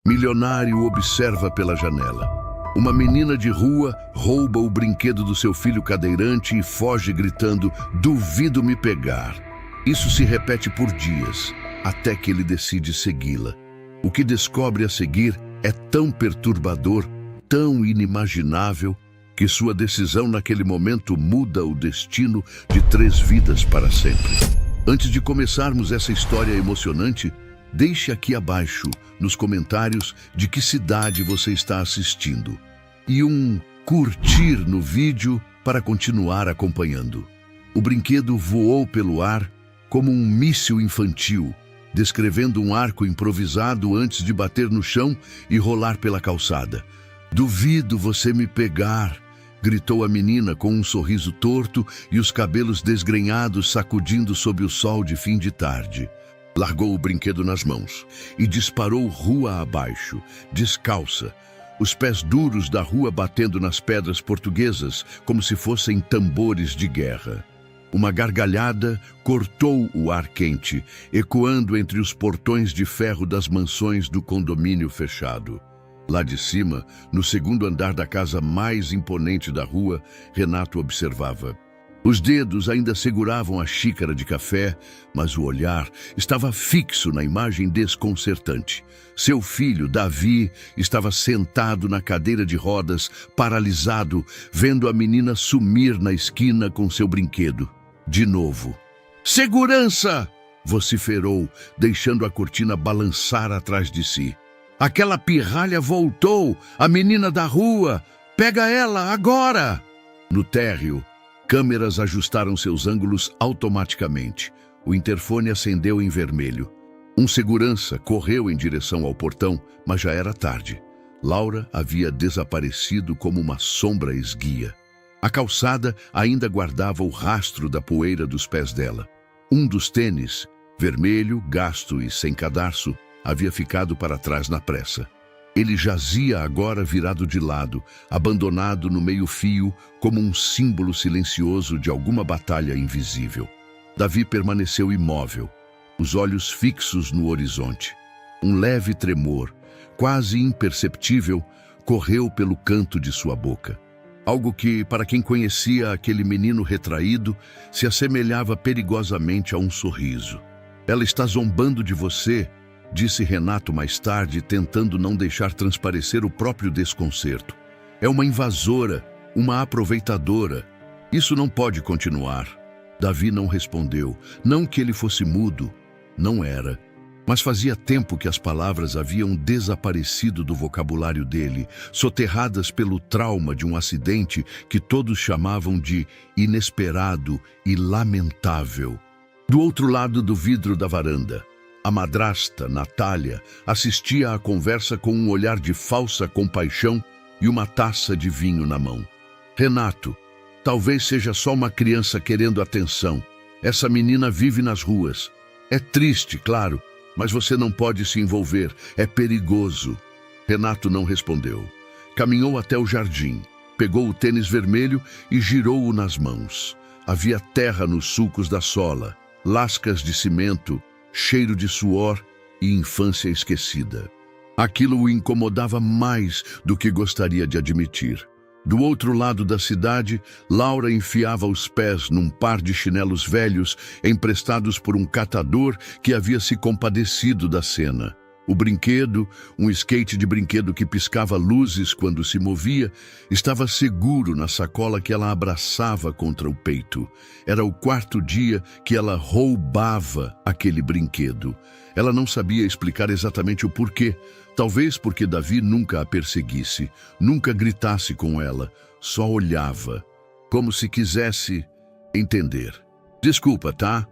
Milionário observa pela janela. Uma menina de rua rouba o brinquedo do seu filho cadeirante e foge gritando: "Duvido me pegar." Isso se repete por dias, até que ele decide segui-la. O que descobre a seguir é tão perturbador, tão inimaginável, que sua decisão naquele momento muda o destino de 3 vidas para sempre. Antes de começarmos essa história emocionante, deixe aqui abaixo, nos comentários, de que cidade você está assistindo. E um curtir no vídeo para continuar acompanhando. O brinquedo voou pelo ar como um míssil infantil, descrevendo um arco improvisado antes de bater no chão e rolar pela calçada. "Duvido você me pegar", gritou a menina com um sorriso torto e os cabelos desgrenhados sacudindo sob o sol de fim de tarde. Largou o brinquedo nas mãos e disparou rua abaixo, descalça, os pés duros da rua batendo nas pedras portuguesas como se fossem tambores de guerra. Uma gargalhada cortou o ar quente, ecoando entre os portões de ferro das mansões do condomínio fechado. Lá de cima, no segundo andar da casa mais imponente da rua, Renato observava. Os dedos ainda seguravam a xícara de café, mas o olhar estava fixo na imagem desconcertante. Seu filho, Davi, estava sentado na cadeira de rodas, paralisado, vendo a menina sumir na esquina com seu brinquedo. De novo. "Segurança!" vociferou, deixando a cortina balançar atrás de si. "Aquela pirralha voltou! A menina da rua! Pega ela, agora!" No térreo, câmeras ajustaram seus ângulos automaticamente. O interfone acendeu em vermelho. Um segurança correu em direção ao portão, mas já era tarde. Laura havia desaparecido como uma sombra esguia. A calçada ainda guardava o rastro da poeira dos pés dela. Um dos tênis, vermelho, gasto e sem cadarço, havia ficado para trás na pressa. Ele jazia agora virado de lado, abandonado no meio-fio, como um símbolo silencioso de alguma batalha invisível. Davi permaneceu imóvel, os olhos fixos no horizonte. Um leve tremor, quase imperceptível, correu pelo canto de sua boca. Algo que, para quem conhecia aquele menino retraído, se assemelhava perigosamente a um sorriso. "Ela está zombando de você", disse Renato mais tarde, tentando não deixar transparecer o próprio desconcerto. "É uma invasora, uma aproveitadora. Isso não pode continuar." Davi não respondeu. Não que ele fosse mudo. Não era. Mas fazia tempo que as palavras haviam desaparecido do vocabulário dele, soterradas pelo trauma de um acidente que todos chamavam de inesperado e lamentável. Do outro lado do vidro da varanda, a madrasta, Natália, assistia à conversa com um olhar de falsa compaixão e uma taça de vinho na mão. "Renato, talvez seja só uma criança querendo atenção. Essa menina vive nas ruas. É triste, claro, mas você não pode se envolver, é perigoso." Renato não respondeu. Caminhou até o jardim, pegou o tênis vermelho e girou-o nas mãos. Havia terra nos sulcos da sola, lascas de cimento, cheiro de suor e infância esquecida. Aquilo o incomodava mais do que gostaria de admitir. Do outro lado da cidade, Laura enfiava os pés num par de chinelos velhos emprestados por um catador que havia se compadecido da cena. O brinquedo, um skate de brinquedo que piscava luzes quando se movia, estava seguro na sacola que ela abraçava contra o peito. Era o 4º dia que ela roubava aquele brinquedo. Ela não sabia explicar exatamente o porquê. Talvez porque Davi nunca a perseguisse, nunca gritasse com ela, só olhava, como se quisesse entender. "Desculpa, tá?",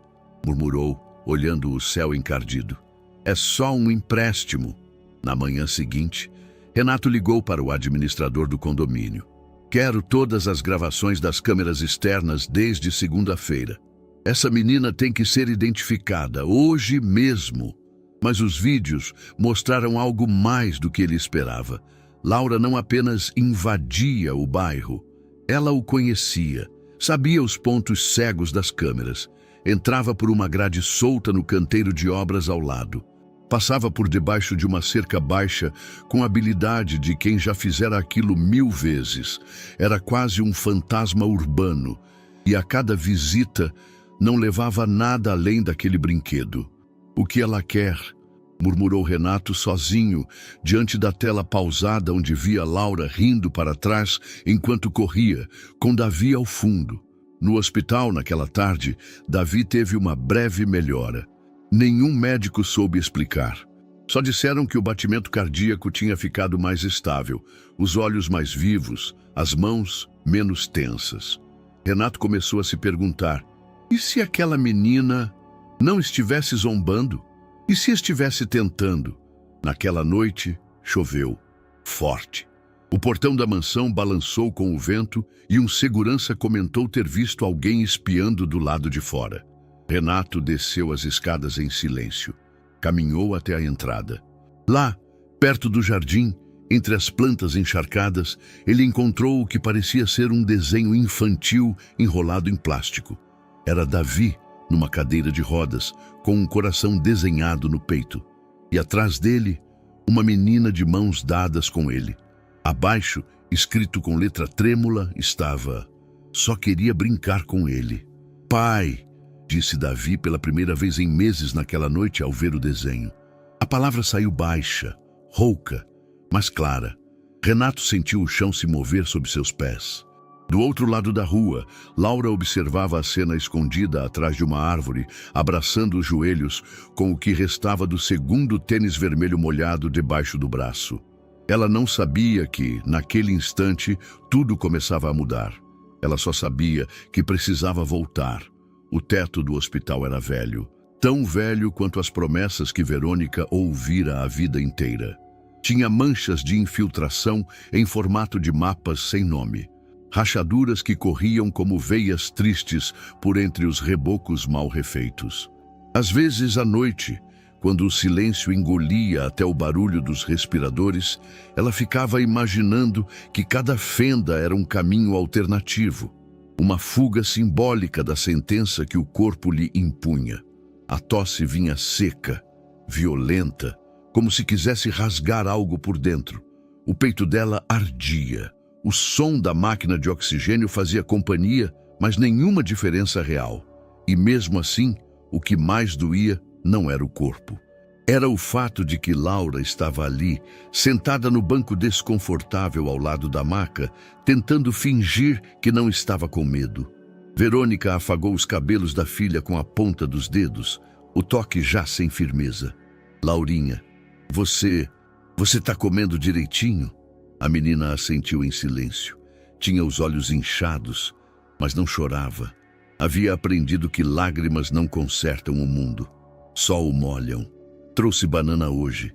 murmurou, olhando o céu encardido. "É só um empréstimo." Na manhã seguinte, Renato ligou para o administrador do condomínio. "Quero todas as gravações das câmeras externas desde segunda-feira. Essa menina tem que ser identificada hoje mesmo." Mas os vídeos mostraram algo mais do que ele esperava. Laura não apenas invadia o bairro, ela o conhecia, sabia os pontos cegos das câmeras, entrava por uma grade solta no canteiro de obras ao lado. Passava por debaixo de uma cerca baixa com a habilidade de quem já fizera aquilo 1000 vezes. Era quase um fantasma urbano, e a cada visita não levava nada além daquele brinquedo. "O que ela quer?", murmurou Renato sozinho, diante da tela pausada onde via Laura rindo para trás enquanto corria, com Davi ao fundo. No hospital, naquela tarde, Davi teve uma breve melhora. Nenhum médico soube explicar. Só disseram que o batimento cardíaco tinha ficado mais estável, os olhos mais vivos, as mãos menos tensas. Renato começou a se perguntar: e se aquela menina não estivesse zombando? E se estivesse tentando? Naquela noite, choveu forte. O portão da mansão balançou com o vento e um segurança comentou ter visto alguém espiando do lado de fora. Renato desceu as escadas em silêncio. Caminhou até a entrada. Lá, perto do jardim, entre as plantas encharcadas, ele encontrou o que parecia ser um desenho infantil enrolado em plástico. Era Davi, numa cadeira de rodas, com um coração desenhado no peito. E atrás dele, uma menina de mãos dadas com ele. Abaixo, escrito com letra trêmula, estava: "Só queria brincar com ele." "Pai", disse Davi pela primeira vez em meses naquela noite ao ver o desenho. A palavra saiu baixa, rouca, mas clara. Renato sentiu o chão se mover sob seus pés. Do outro lado da rua, Laura observava a cena escondida atrás de uma árvore, abraçando os joelhos com o que restava do segundo tênis vermelho molhado debaixo do braço. Ela não sabia que, naquele instante, tudo começava a mudar. Ela só sabia que precisava voltar. O teto do hospital era velho, tão velho quanto as promessas que Verônica ouvira a vida inteira. Tinha manchas de infiltração em formato de mapas sem nome. Rachaduras que corriam como veias tristes por entre os rebocos mal refeitos. Às vezes, à noite, quando o silêncio engolia até o barulho dos respiradores, ela ficava imaginando que cada fenda era um caminho alternativo, uma fuga simbólica da sentença que o corpo lhe impunha. A tosse vinha seca, violenta, como se quisesse rasgar algo por dentro. O peito dela ardia. O som da máquina de oxigênio fazia companhia, mas nenhuma diferença real. E mesmo assim, o que mais doía não era o corpo. Era o fato de que Laura estava ali, sentada no banco desconfortável ao lado da maca, tentando fingir que não estava com medo. Verônica afagou os cabelos da filha com a ponta dos dedos, o toque já sem firmeza. "Laurinha, você tá comendo direitinho?" A menina assentiu em silêncio. Tinha os olhos inchados, mas não chorava. Havia aprendido que lágrimas não consertam o mundo, só o molham. "Trouxe banana hoje",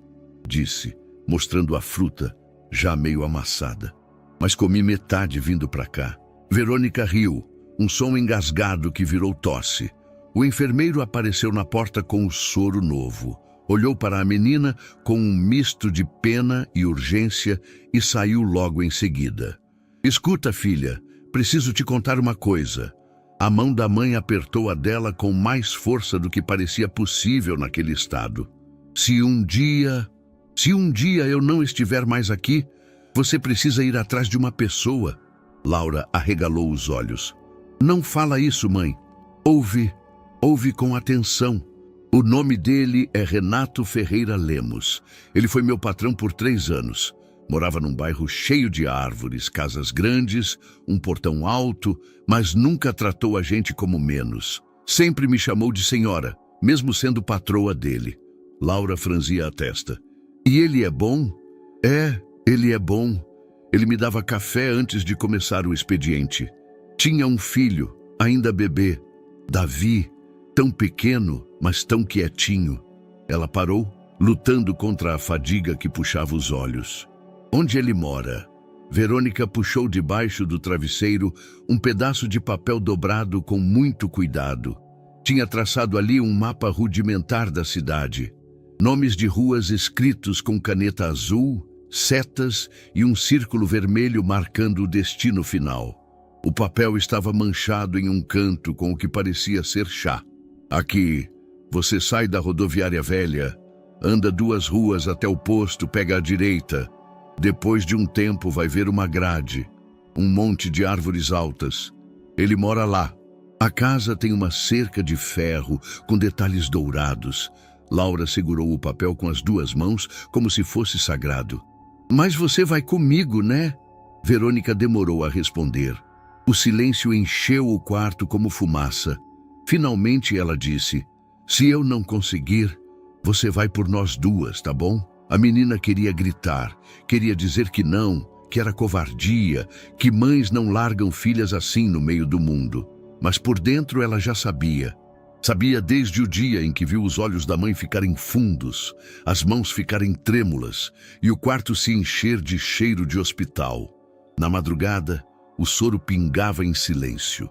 disse, mostrando a fruta, já meio amassada. "Mas comi metade vindo para cá." Verônica riu, um som engasgado que virou tosse. O enfermeiro apareceu na porta com o soro novo. Olhou para a menina com um misto de pena e urgência e saiu logo em seguida. "Escuta, filha, preciso te contar uma coisa." A mão da mãe apertou a dela com mais força do que parecia possível naquele estado. Se um dia eu não estiver mais aqui, você precisa ir atrás de uma pessoa." Laura arregalou os olhos. "Não fala isso, mãe. Ouve com atenção. O nome dele é Renato Ferreira Lemos. Ele foi meu patrão por 3 anos. Morava num bairro cheio de árvores, casas grandes, um portão alto, mas nunca tratou a gente como menos. Sempre me chamou de senhora, mesmo sendo patroa dele." Laura franzia a testa. "E ele é bom?" Ele é bom. Ele me dava café antes de começar o expediente. Tinha um filho, ainda bebê, Davi, tão pequeno, mas tão quietinho." Ela parou, lutando contra a fadiga que puxava os olhos. "Onde ele mora?" Verônica puxou debaixo do travesseiro um pedaço de papel dobrado com muito cuidado. Tinha traçado ali um mapa rudimentar da cidade. Nomes de ruas escritos com caneta azul, setas e um círculo vermelho marcando o destino final. O papel estava manchado em um canto com o que parecia ser chá. "Aqui, você sai da rodoviária velha, Anda 2 ruas até o posto, pega à direita. Depois de um tempo vai ver uma grade, um monte de árvores altas. Ele mora lá. A casa tem uma cerca de ferro com detalhes dourados. Laura segurou o papel com as 2 mãos como se fosse sagrado. Mas você vai comigo, né? Verônica demorou a responder. O silêncio encheu o quarto como fumaça. Finalmente ela disse: se eu não conseguir, você vai por nós 2, tá bom? A menina queria gritar, queria dizer que não, que era covardia, que mães não largam filhas assim no meio do mundo. Mas por dentro ela já sabia. Sabia desde o dia em que viu os olhos da mãe ficarem fundos, as mãos ficarem trêmulas e o quarto se encher de cheiro de hospital. Na madrugada, o soro pingava em silêncio.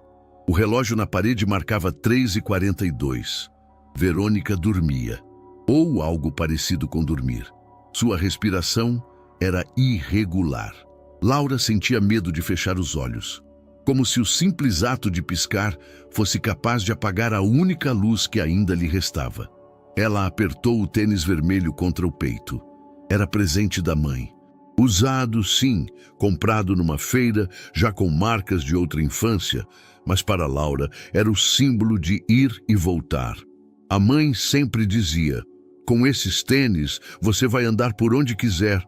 O relógio na parede marcava 3h42. Verônica dormia, ou algo parecido com dormir. Sua respiração era irregular. Laura sentia medo de fechar os olhos, como se o simples ato de piscar fosse capaz de apagar a única luz que ainda lhe restava. Ela apertou o tênis vermelho contra o peito. Era presente da mãe. Usado, sim, comprado numa feira, já com marcas de outra infância, mas para Laura era o símbolo de ir e voltar. A mãe sempre dizia: com esses tênis você vai andar por onde quiser,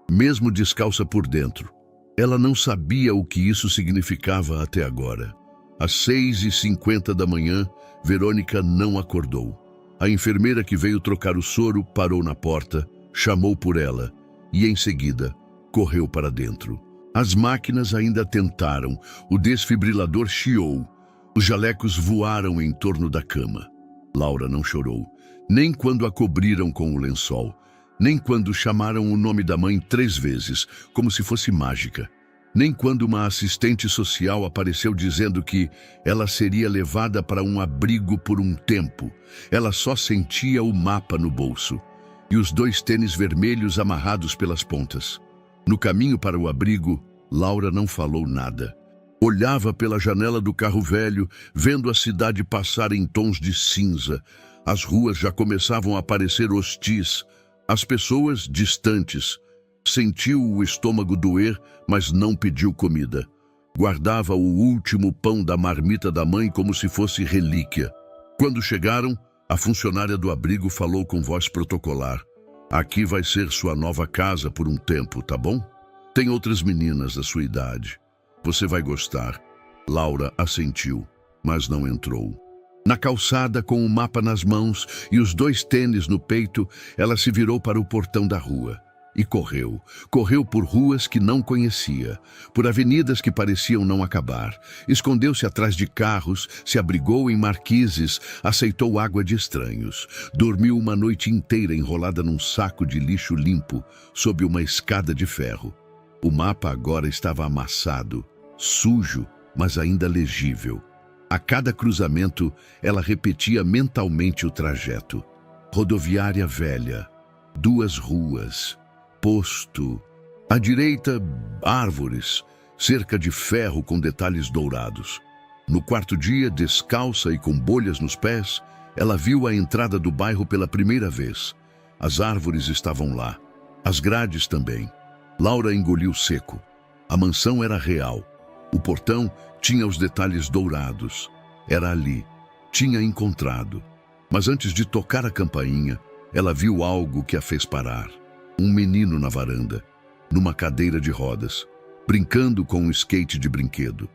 mesmo descalça por dentro. Ela não sabia o que isso significava até agora. Às 6h50 da manhã, Verônica não acordou. A enfermeira que veio trocar o soro parou na porta, chamou por ela e, em seguida, correu para dentro. As máquinas ainda tentaram, o desfibrilador chiou, os jalecos voaram em torno da cama. Laura não chorou, nem quando a cobriram com o lençol, nem quando chamaram o nome da mãe 3 vezes, como se fosse mágica, nem quando uma assistente social apareceu dizendo que ela seria levada para um abrigo por um tempo. Ela só sentia o mapa no bolso e os 2 tênis vermelhos amarrados pelas pontas. No caminho para o abrigo, Laura não falou nada. Olhava pela janela do carro velho, vendo a cidade passar em tons de cinza. As ruas já começavam a parecer hostis, as pessoas distantes. Sentiu o estômago doer, mas não pediu comida. Guardava o último pão da marmita da mãe como se fosse relíquia. Quando chegaram, a funcionária do abrigo falou com voz protocolar: aqui vai ser sua nova casa por um tempo, tá bom? Tem outras meninas da sua idade. Você vai gostar. Laura assentiu, mas não entrou. Na calçada, com o mapa nas mãos e os 2 tênis no peito, ela se virou para o portão da rua. E correu. Correu por ruas que não conhecia, por avenidas que pareciam não acabar. Escondeu-se atrás de carros, se abrigou em marquises, aceitou água de estranhos. Dormiu uma noite inteira enrolada num saco de lixo limpo, sob uma escada de ferro. O mapa agora estava amassado, sujo, mas ainda legível. A cada cruzamento, ela repetia mentalmente o trajeto. Rodoviária velha, 2 ruas, posto. À direita, árvores, cerca de ferro com detalhes dourados. No 4º dia, descalça e com bolhas nos pés, ela viu a entrada do bairro pela primeira vez. As árvores estavam lá, as grades também. Laura engoliu seco. A mansão era real. O portão tinha os detalhes dourados. Era ali. Tinha encontrado. Mas antes de tocar a campainha, ela viu algo que a fez parar. Um menino na varanda, numa cadeira de rodas, brincando com um skate de brinquedo.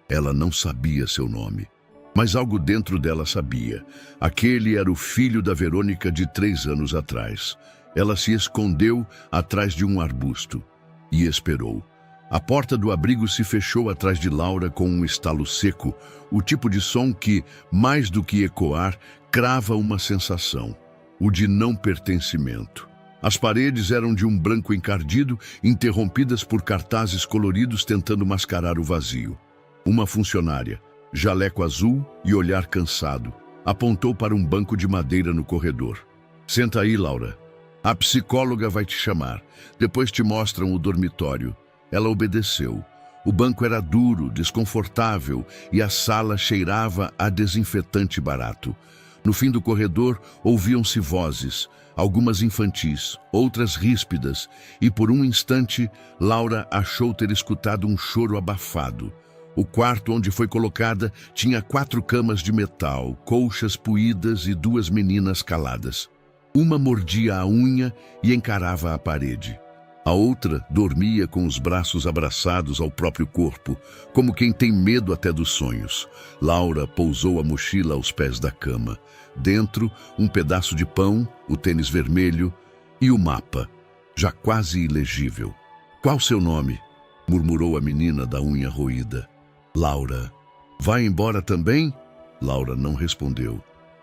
Ela não sabia seu nome, mas algo dentro dela sabia. Aquele era o filho da Verônica de 3 anos atrás. Ela se escondeu atrás de um arbusto e esperou. A porta do abrigo se fechou atrás de Laura com um estalo seco, o tipo de som que, mais do que ecoar, crava uma sensação, o de não pertencimento. As paredes eram de um branco encardido, interrompidas por cartazes coloridos tentando mascarar o vazio. Uma funcionária, jaleco azul e olhar cansado, apontou para um banco de madeira no corredor. Senta aí, Laura. A psicóloga vai te chamar. Depois te mostram o dormitório. Ela obedeceu. O banco era duro, desconfortável e a sala cheirava a desinfetante barato. No fim do corredor, ouviam-se vozes. algumas infantis, outras ríspidas, e por um instante Laura achou ter escutado um choro abafado. O quarto onde foi colocada tinha 4 camas de metal, colchas puídas e 2 meninas caladas. Uma mordia a unha e encarava a parede. A outra dormia com os braços abraçados ao próprio corpo, como quem tem medo até dos sonhos. Laura pousou a mochila aos pés da cama. Dentro, um pedaço de pão, o tênis vermelho e o mapa, já quase ilegível. "Qual seu nome?", murmurou a menina da unha roída. "Laura." "Vai embora também?" Laura não respondeu.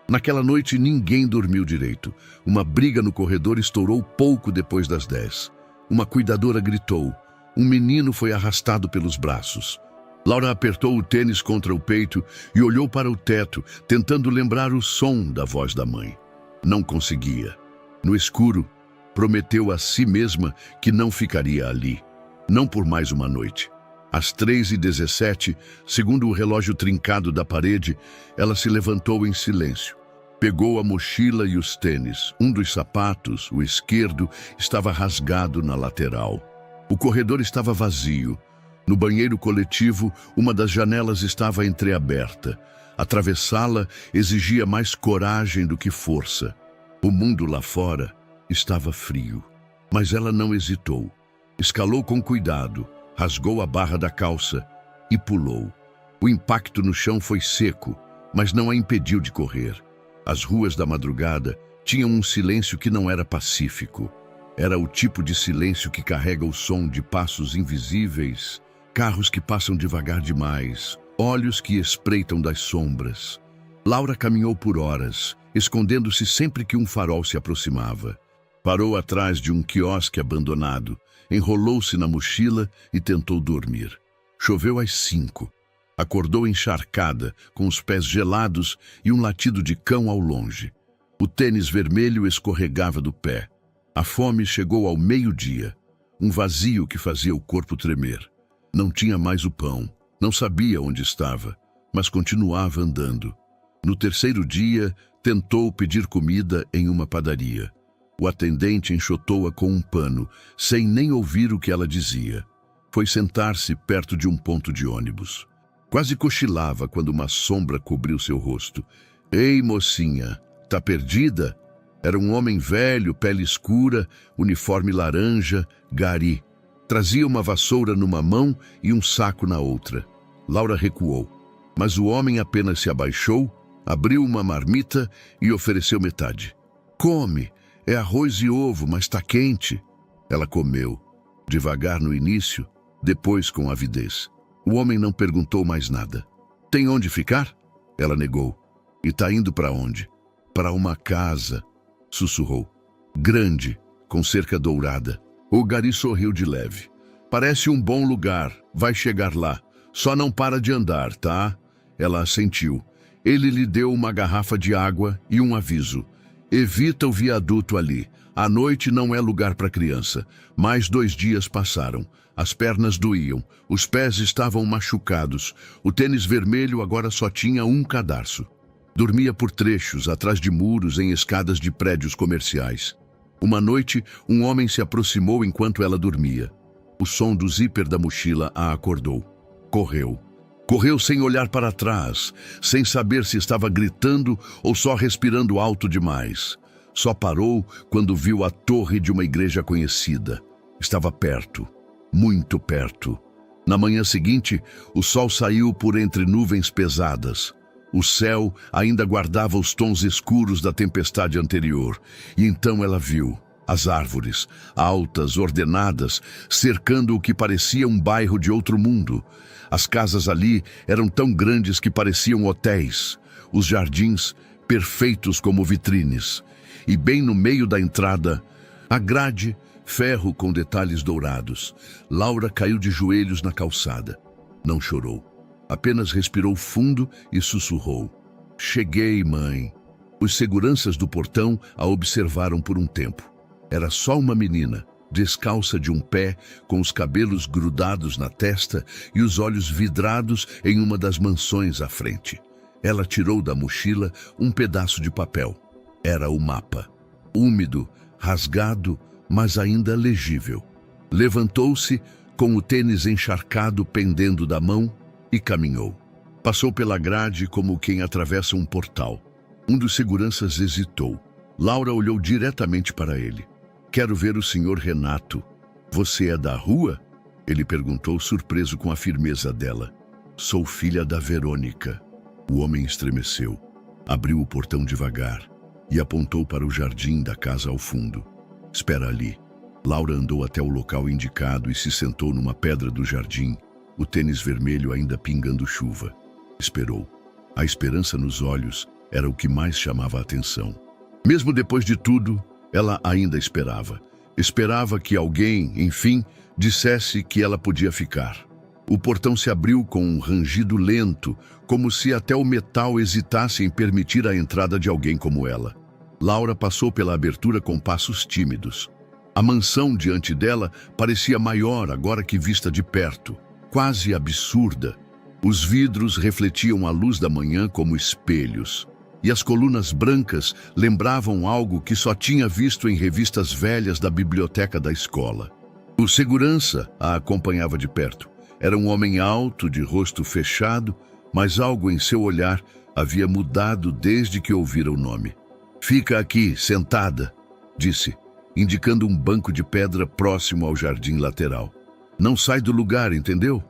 Naquela noite ninguém dormiu direito. Uma briga no corredor estourou pouco depois das 10. Uma cuidadora gritou. Um menino foi arrastado pelos braços. Laura apertou o tênis contra o peito e olhou para o teto, tentando lembrar o som da voz da mãe. Não conseguia. No escuro, prometeu a si mesma que não ficaria ali. Não por mais uma noite. Às 3h17, segundo o relógio trincado da parede, ela se levantou em silêncio. Pegou a mochila e os tênis. Um dos sapatos, o esquerdo, estava rasgado na lateral. O corredor estava vazio. No banheiro coletivo, uma das janelas estava entreaberta. Atravessá-la exigia mais coragem do que força. O mundo lá fora estava frio. Mas ela não hesitou. Escalou com cuidado, rasgou a barra da calça e pulou. O impacto no chão foi seco, mas não a impediu de correr. As ruas da madrugada tinham um silêncio que não era pacífico. Era o tipo de silêncio que carrega o som de passos invisíveis, carros que passam devagar demais, olhos que espreitam das sombras. Laura caminhou por horas, escondendo-se sempre que um farol se aproximava. Parou atrás de um quiosque abandonado, enrolou-se na mochila e tentou dormir. Choveu às 5. Acordou encharcada, com os pés gelados e um latido de cão ao longe. O tênis vermelho escorregava do pé. A fome chegou ao meio-dia, um vazio que fazia o corpo tremer. Não tinha mais o pão, não sabia onde estava, mas continuava andando. No terceiro dia, tentou pedir comida em uma padaria. O atendente enxotou-a com um pano, sem nem ouvir o que ela dizia. Foi sentar-se perto de um ponto de ônibus. Quase cochilava quando uma sombra cobriu seu rosto. "Ei, mocinha, tá perdida?" Era um homem velho, pele escura, uniforme laranja, gari. Trazia uma vassoura numa mão e um saco na outra. Laura recuou, mas o homem apenas se abaixou, abriu uma marmita e ofereceu metade. "Come, é arroz e ovo, mas tá quente." Ela comeu, devagar no início, depois com avidez. O homem não perguntou mais nada. "Tem onde ficar?" Ela negou. "E tá indo para onde?" "Para uma casa", sussurrou. "Grande, com cerca dourada." O gari sorriu de leve. "Parece um bom lugar, vai chegar lá. Só não para de andar, tá?" Ela assentiu. Ele lhe deu uma garrafa de água e um aviso. "Evita o viaduto ali. À noite não é lugar para criança." Mais 2 dias passaram. As pernas doíam, os pés estavam machucados. O tênis vermelho agora só tinha um cadarço. Dormia por trechos, atrás de muros, em escadas de prédios comerciais. Uma noite, um homem se aproximou enquanto ela dormia. O som do zíper da mochila a acordou. Correu. Correu sem olhar para trás, sem saber se estava gritando ou só respirando alto demais. Só parou quando viu a torre de uma igreja conhecida. Estava perto, muito perto. Na manhã seguinte, o sol saiu por entre nuvens pesadas. O céu ainda guardava os tons escuros da tempestade anterior. E então ela viu as árvores, altas, ordenadas, cercando o que parecia um bairro de outro mundo. As casas ali eram tão grandes que pareciam hotéis. Os jardins, perfeitos como vitrines. E bem no meio da entrada, a grade, ferro com detalhes dourados. Laura caiu de joelhos na calçada. Não chorou. Apenas respirou fundo e sussurrou. "Cheguei, mãe." Os seguranças do portão a observaram por um tempo. Era só uma menina, descalça de um pé, com os cabelos grudados na testa e os olhos vidrados em uma das mansões à frente. Ela tirou da mochila um pedaço de papel. Era o mapa. úmido, rasgado, mas ainda legível. Levantou-se, com o tênis encharcado pendendo da mão, e caminhou. Passou pela grade como quem atravessa um portal. Um dos seguranças hesitou. Laura olhou diretamente para ele. "Quero ver o senhor Renato. Você é da rua?" Ele perguntou, surpreso com a firmeza dela. "Sou filha da Verônica." O homem estremeceu. Abriu o portão devagar e apontou para o jardim da casa ao fundo. "Espera ali." Laura andou até o local indicado e se sentou numa pedra do jardim, o tênis vermelho ainda pingando chuva. Esperou. A esperança nos olhos era o que mais chamava a atenção. Mesmo depois de tudo, ela ainda esperava. Esperava que alguém, enfim, dissesse que ela podia ficar. O portão se abriu com um rangido lento, como se até o metal hesitasse em permitir a entrada de alguém como ela. Laura passou pela abertura com passos tímidos. A mansão diante dela parecia maior agora que vista de perto, quase absurda. Os vidros refletiam a luz da manhã como espelhos, e as colunas brancas lembravam algo que só tinha visto em revistas velhas da biblioteca da escola. O segurança a acompanhava de perto. Era um homem alto, de rosto fechado, mas algo em seu olhar havia mudado desde que ouvira o nome. "Fica aqui, sentada", disse, indicando um banco de pedra próximo ao jardim lateral. "Não sai do lugar, entendeu?"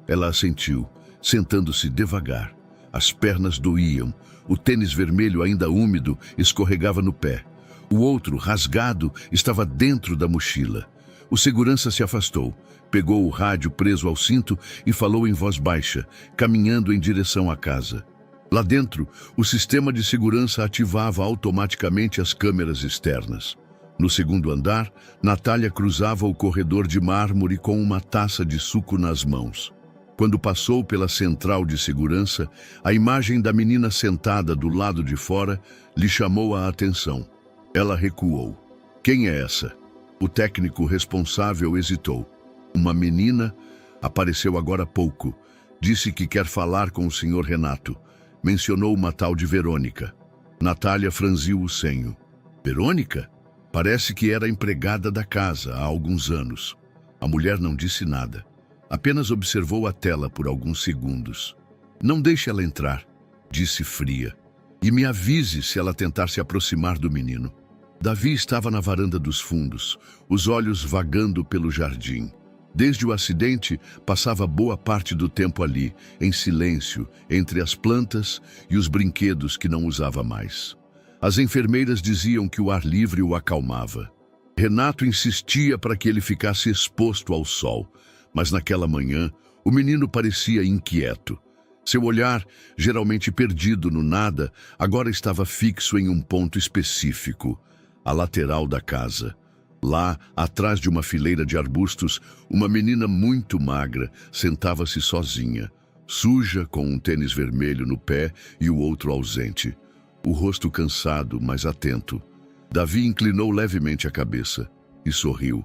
Ela assentiu, sentando-se devagar. As pernas doíam, o tênis vermelho ainda úmido escorregava no pé. O outro, rasgado, estava dentro da mochila. O segurança se afastou, pegou o rádio preso ao cinto e falou em voz baixa, caminhando em direção à casa. Lá dentro, o sistema de segurança ativava automaticamente as câmeras externas. No segundo andar, Natália cruzava o corredor de mármore com uma taça de suco nas mãos. Quando passou pela central de segurança, a imagem da menina sentada do lado de fora lhe chamou a atenção. Ela recuou. "Quem é essa?" O técnico responsável hesitou. "Uma menina apareceu agora há pouco. Disse que quer falar com o senhor Renato. Mencionou uma tal de Verônica." Natália franziu o senho. "Verônica? Parece que era empregada da casa há alguns anos." A mulher não disse nada. Apenas observou a tela por alguns segundos. "Não deixe ela entrar", disse fria. "E me avise se ela tentar se aproximar do menino." Davi estava na varanda dos fundos, os olhos vagando pelo jardim. Desde o acidente, passava boa parte do tempo ali, em silêncio, entre as plantas e os brinquedos que não usava mais. As enfermeiras diziam que o ar livre o acalmava. Renato insistia para que ele ficasse exposto ao sol, mas naquela manhã o menino parecia inquieto. Seu olhar, geralmente perdido no nada, agora estava fixo em um ponto específico, a lateral da casa. Lá, atrás de uma fileira de arbustos, uma menina muito magra sentava-se sozinha, suja, com um tênis vermelho no pé e o outro ausente. O rosto cansado, mas atento. Davi inclinou levemente a cabeça e sorriu.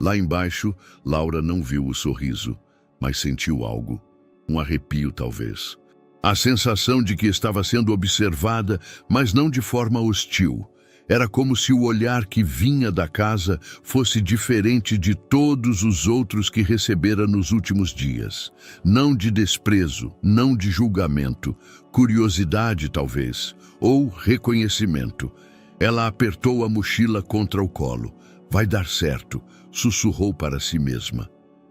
Lá embaixo, Laura não viu o sorriso, mas sentiu algo. Um arrepio, talvez. A sensação de que estava sendo observada, mas não de forma hostil. Era como se o olhar que vinha da casa fosse diferente de todos os outros que recebera nos últimos dias. Não de desprezo, não de julgamento, curiosidade talvez, ou reconhecimento. Ela apertou a mochila contra o colo. "Vai dar certo", sussurrou para si mesma.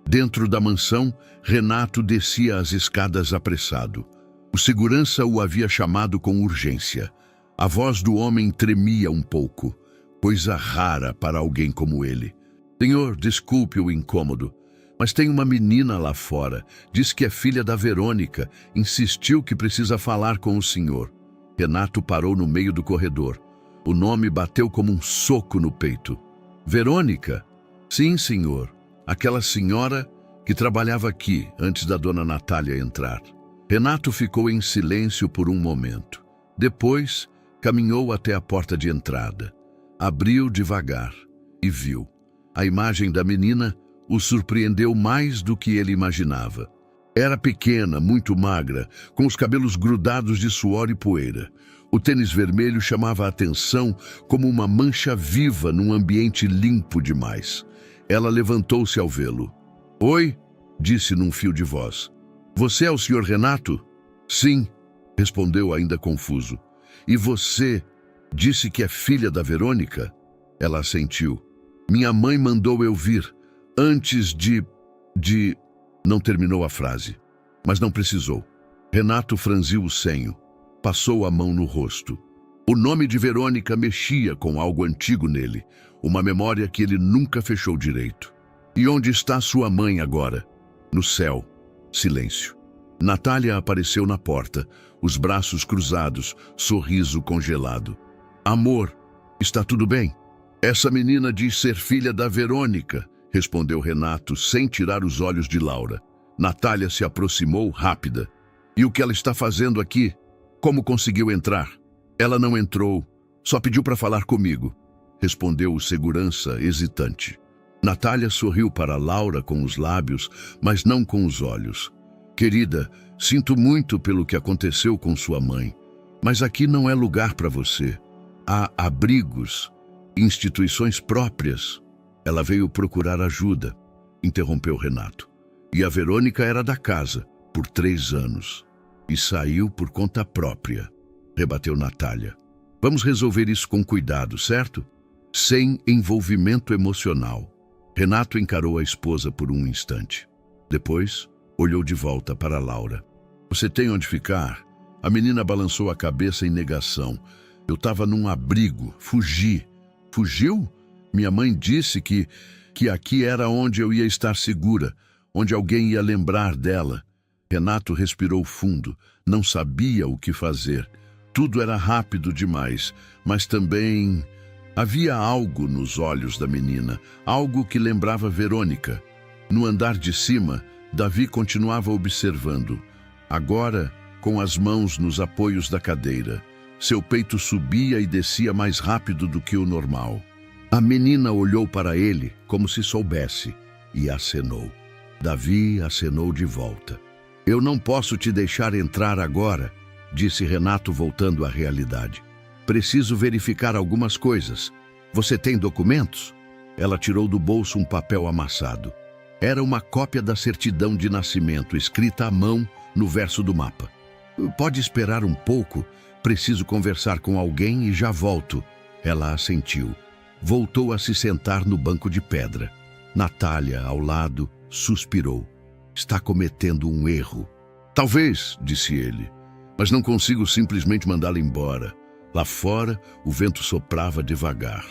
Dentro da mansão, Renato descia as escadas apressado. O segurança o havia chamado com urgência. A voz do homem tremia um pouco, coisa rara para alguém como ele. "Senhor, desculpe o incômodo, mas tem uma menina lá fora. Diz que é filha da Verônica. Insistiu que precisa falar com o senhor." Renato parou no meio do corredor. O nome bateu como um soco no peito. "Verônica?" "Sim, senhor. Aquela senhora que trabalhava aqui antes da dona Natália entrar." Renato ficou em silêncio por um momento. Depois, caminhou até a porta de entrada. Abriu devagar e viu. A imagem da menina o surpreendeu mais do que ele imaginava. Era pequena, muito magra, com os cabelos grudados de suor e poeira. O tênis vermelho chamava a atenção como uma mancha viva num ambiente limpo demais. Ela levantou-se ao vê-lo. "Oi?", disse num fio de voz. "Você é o Sr. Renato?" "Sim", respondeu ainda confuso. "E você disse que é filha da Verônica?" Ela assentiu. "Minha mãe mandou eu vir, antes de... Não terminou a frase, mas não precisou. Renato franziu o senho, passou a mão no rosto. O nome de Verônica mexia com algo antigo nele, uma memória que ele nunca fechou direito. "E onde está sua mãe agora?" "No céu." Silêncio. Natália apareceu na porta, os braços cruzados, sorriso congelado. "Amor, está tudo bem?" "Essa menina diz ser filha da Verônica", respondeu Renato, sem tirar os olhos de Laura. Natália se aproximou, rápida. "E o que ela está fazendo aqui? Como conseguiu entrar?" "Ela não entrou, só pediu para falar comigo", respondeu o segurança, hesitante. Natália sorriu para Laura com os lábios, mas não com os olhos. "Querida, sinto muito pelo que aconteceu com sua mãe, mas aqui não é lugar para você. Há abrigos, instituições próprias." "Ela veio procurar ajuda", interrompeu Renato. "E a Verônica era da casa, por 3 anos. E saiu por conta própria", rebateu Natália. "Vamos resolver isso com cuidado, certo? Sem envolvimento emocional." Renato encarou a esposa por um instante. Depois, olhou de volta para Laura. "Você tem onde ficar?" A menina balançou a cabeça em negação. "Eu estava num abrigo, fugi." "Fugiu? Minha mãe disse que aqui era onde eu ia estar segura, onde alguém ia lembrar dela." Renato respirou fundo, não sabia o que fazer. Tudo era rápido demais, mas também havia algo nos olhos da menina, algo que lembrava Verônica. No andar de cima, Davi continuava observando, agora com as mãos nos apoios da cadeira. Seu peito subia e descia mais rápido do que o normal. A menina olhou para ele como se soubesse e acenou. Davi acenou de volta. "Eu não posso te deixar entrar agora", disse Renato, voltando à realidade. "Preciso verificar algumas coisas. Você tem documentos?" Ela tirou do bolso um papel amassado. Era uma cópia da certidão de nascimento, escrita à mão no verso do mapa. "Pode esperar um pouco? Preciso conversar com alguém e já volto." Ela assentiu. Voltou a se sentar no banco de pedra. Natália, ao lado, suspirou. "Está cometendo um erro." "Talvez", disse ele, "mas não consigo simplesmente mandá-la embora." Lá fora, o vento soprava devagar.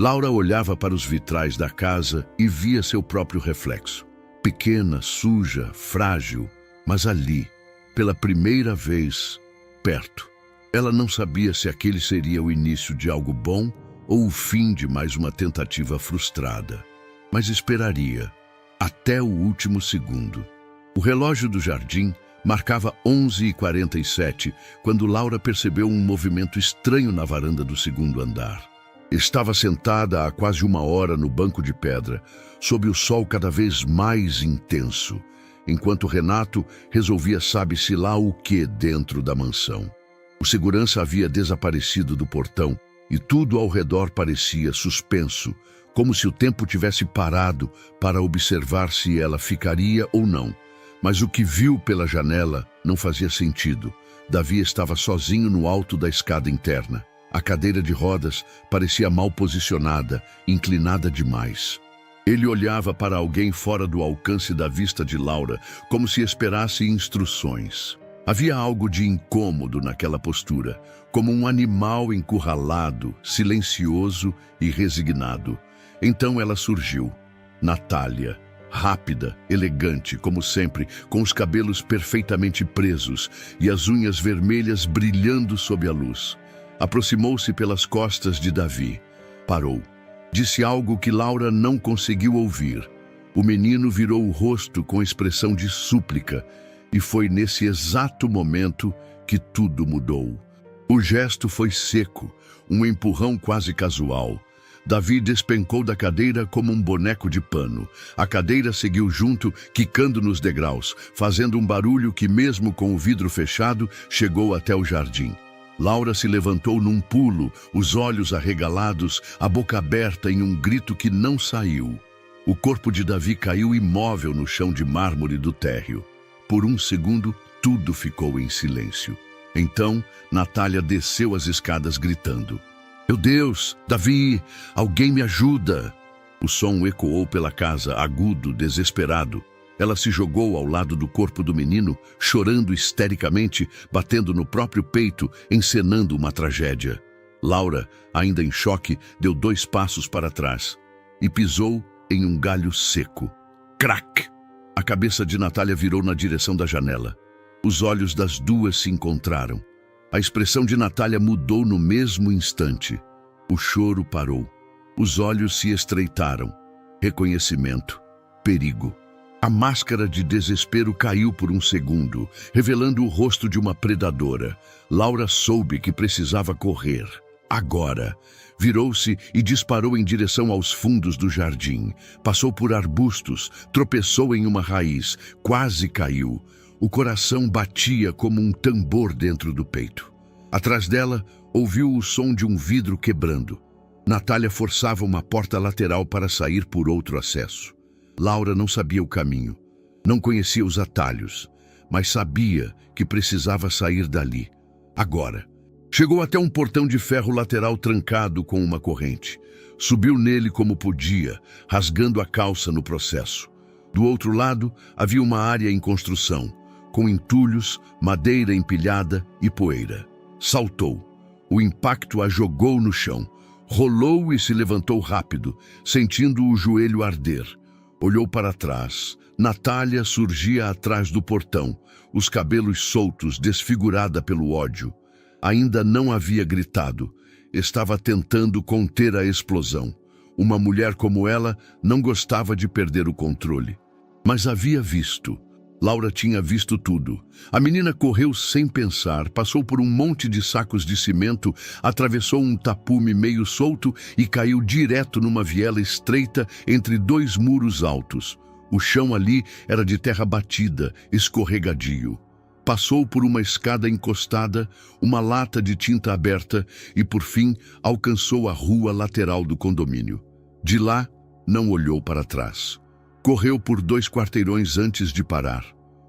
Laura olhava para os vitrais da casa e via seu próprio reflexo. Pequena, suja, frágil, mas ali, pela primeira vez, perto. Ela não sabia se aquele seria o início de algo bom ou o fim de mais uma tentativa frustrada. Mas esperaria, até o último segundo. O relógio do jardim marcava 11h47, quando Laura percebeu um movimento estranho na varanda do segundo andar. Estava sentada há quase 1 hora no banco de pedra, sob o sol cada vez mais intenso, enquanto Renato resolvia sabe-se lá o que dentro da mansão. O segurança havia desaparecido do portão e tudo ao redor parecia suspenso, como se o tempo tivesse parado para observar se ela ficaria ou não. Mas o que viu pela janela não fazia sentido. Davi estava sozinho no alto da escada interna. A cadeira de rodas parecia mal posicionada, inclinada demais. Ele olhava para alguém fora do alcance da vista de Laura, como se esperasse instruções. Havia algo de incômodo naquela postura, como um animal encurralado, silencioso e resignado. Então ela surgiu. Natália, rápida, elegante, como sempre, com os cabelos perfeitamente presos e as unhas vermelhas brilhando sob a luz. Aproximou-se pelas costas de Davi. Parou. Disse algo que Laura não conseguiu ouvir. O menino virou o rosto com expressão de súplica, e foi nesse exato momento que tudo mudou. O gesto foi seco, um empurrão quase casual. Davi despencou da cadeira como um boneco de pano. A cadeira seguiu junto, quicando nos degraus, fazendo um barulho que, mesmo com o vidro fechado, chegou até o jardim. Laura se levantou num pulo, os olhos arregalados, a boca aberta em um grito que não saiu. O corpo de Davi caiu imóvel no chão de mármore do térreo. Por um segundo, tudo ficou em silêncio. Então, Natália desceu as escadas gritando: "Meu Deus, Davi, alguém me ajuda!" O som ecoou pela casa, agudo, desesperado. Ela se jogou ao lado do corpo do menino, chorando histericamente, batendo no próprio peito, encenando uma tragédia. Laura, ainda em choque, deu 2 passos para trás e pisou em um galho seco. Crac! A cabeça de Natália virou na direção da janela. Os olhos das duas se encontraram. A expressão de Natália mudou no mesmo instante. O choro parou. Os olhos se estreitaram. Reconhecimento. Perigo. A máscara de desespero caiu por um segundo, revelando o rosto de uma predadora. Laura soube que precisava correr. Agora. Virou-se e disparou em direção aos fundos do jardim. Passou por arbustos, tropeçou em uma raiz, quase caiu. O coração batia como um tambor dentro do peito. Atrás dela, ouviu o som de um vidro quebrando. Natália forçava uma porta lateral para sair por outro acesso. Laura não sabia o caminho, não conhecia os atalhos, mas sabia que precisava sair dali, agora. Chegou até um portão de ferro lateral trancado com uma corrente. Subiu nele como podia, rasgando a calça no processo. Do outro lado, havia uma área em construção, com entulhos, madeira empilhada e poeira. Saltou. O impacto a jogou no chão. Rolou e se levantou rápido, sentindo o joelho arder. Olhou para trás. Natália surgia atrás do portão, os cabelos soltos, desfigurada pelo ódio. Ainda não havia gritado. Estava tentando conter a explosão. Uma mulher como ela não gostava de perder o controle. Mas havia visto. Laura tinha visto tudo. A menina correu sem pensar, passou por um monte de sacos de cimento, atravessou um tapume meio solto e caiu direto numa viela estreita entre 2 muros altos. O chão ali era de terra batida, escorregadio. Passou por uma escada encostada, uma lata de tinta aberta e, por fim, alcançou a rua lateral do condomínio. De lá, não olhou para trás. Correu por 2 quarteirões antes de parar.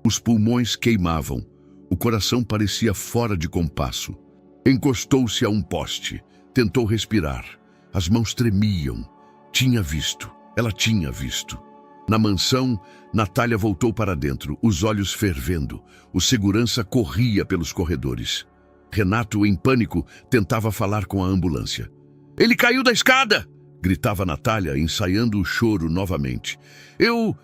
Os pulmões queimavam. O coração parecia fora de compasso. Encostou-se a um poste. Tentou respirar. As mãos tremiam. Tinha visto. Ela tinha visto. Na mansão, Natália voltou para dentro, os olhos fervendo. O segurança corria pelos corredores. Renato, em pânico, tentava falar com a ambulância. "Ele caiu da escada!" gritava Natália, ensaiando o choro novamente. Eu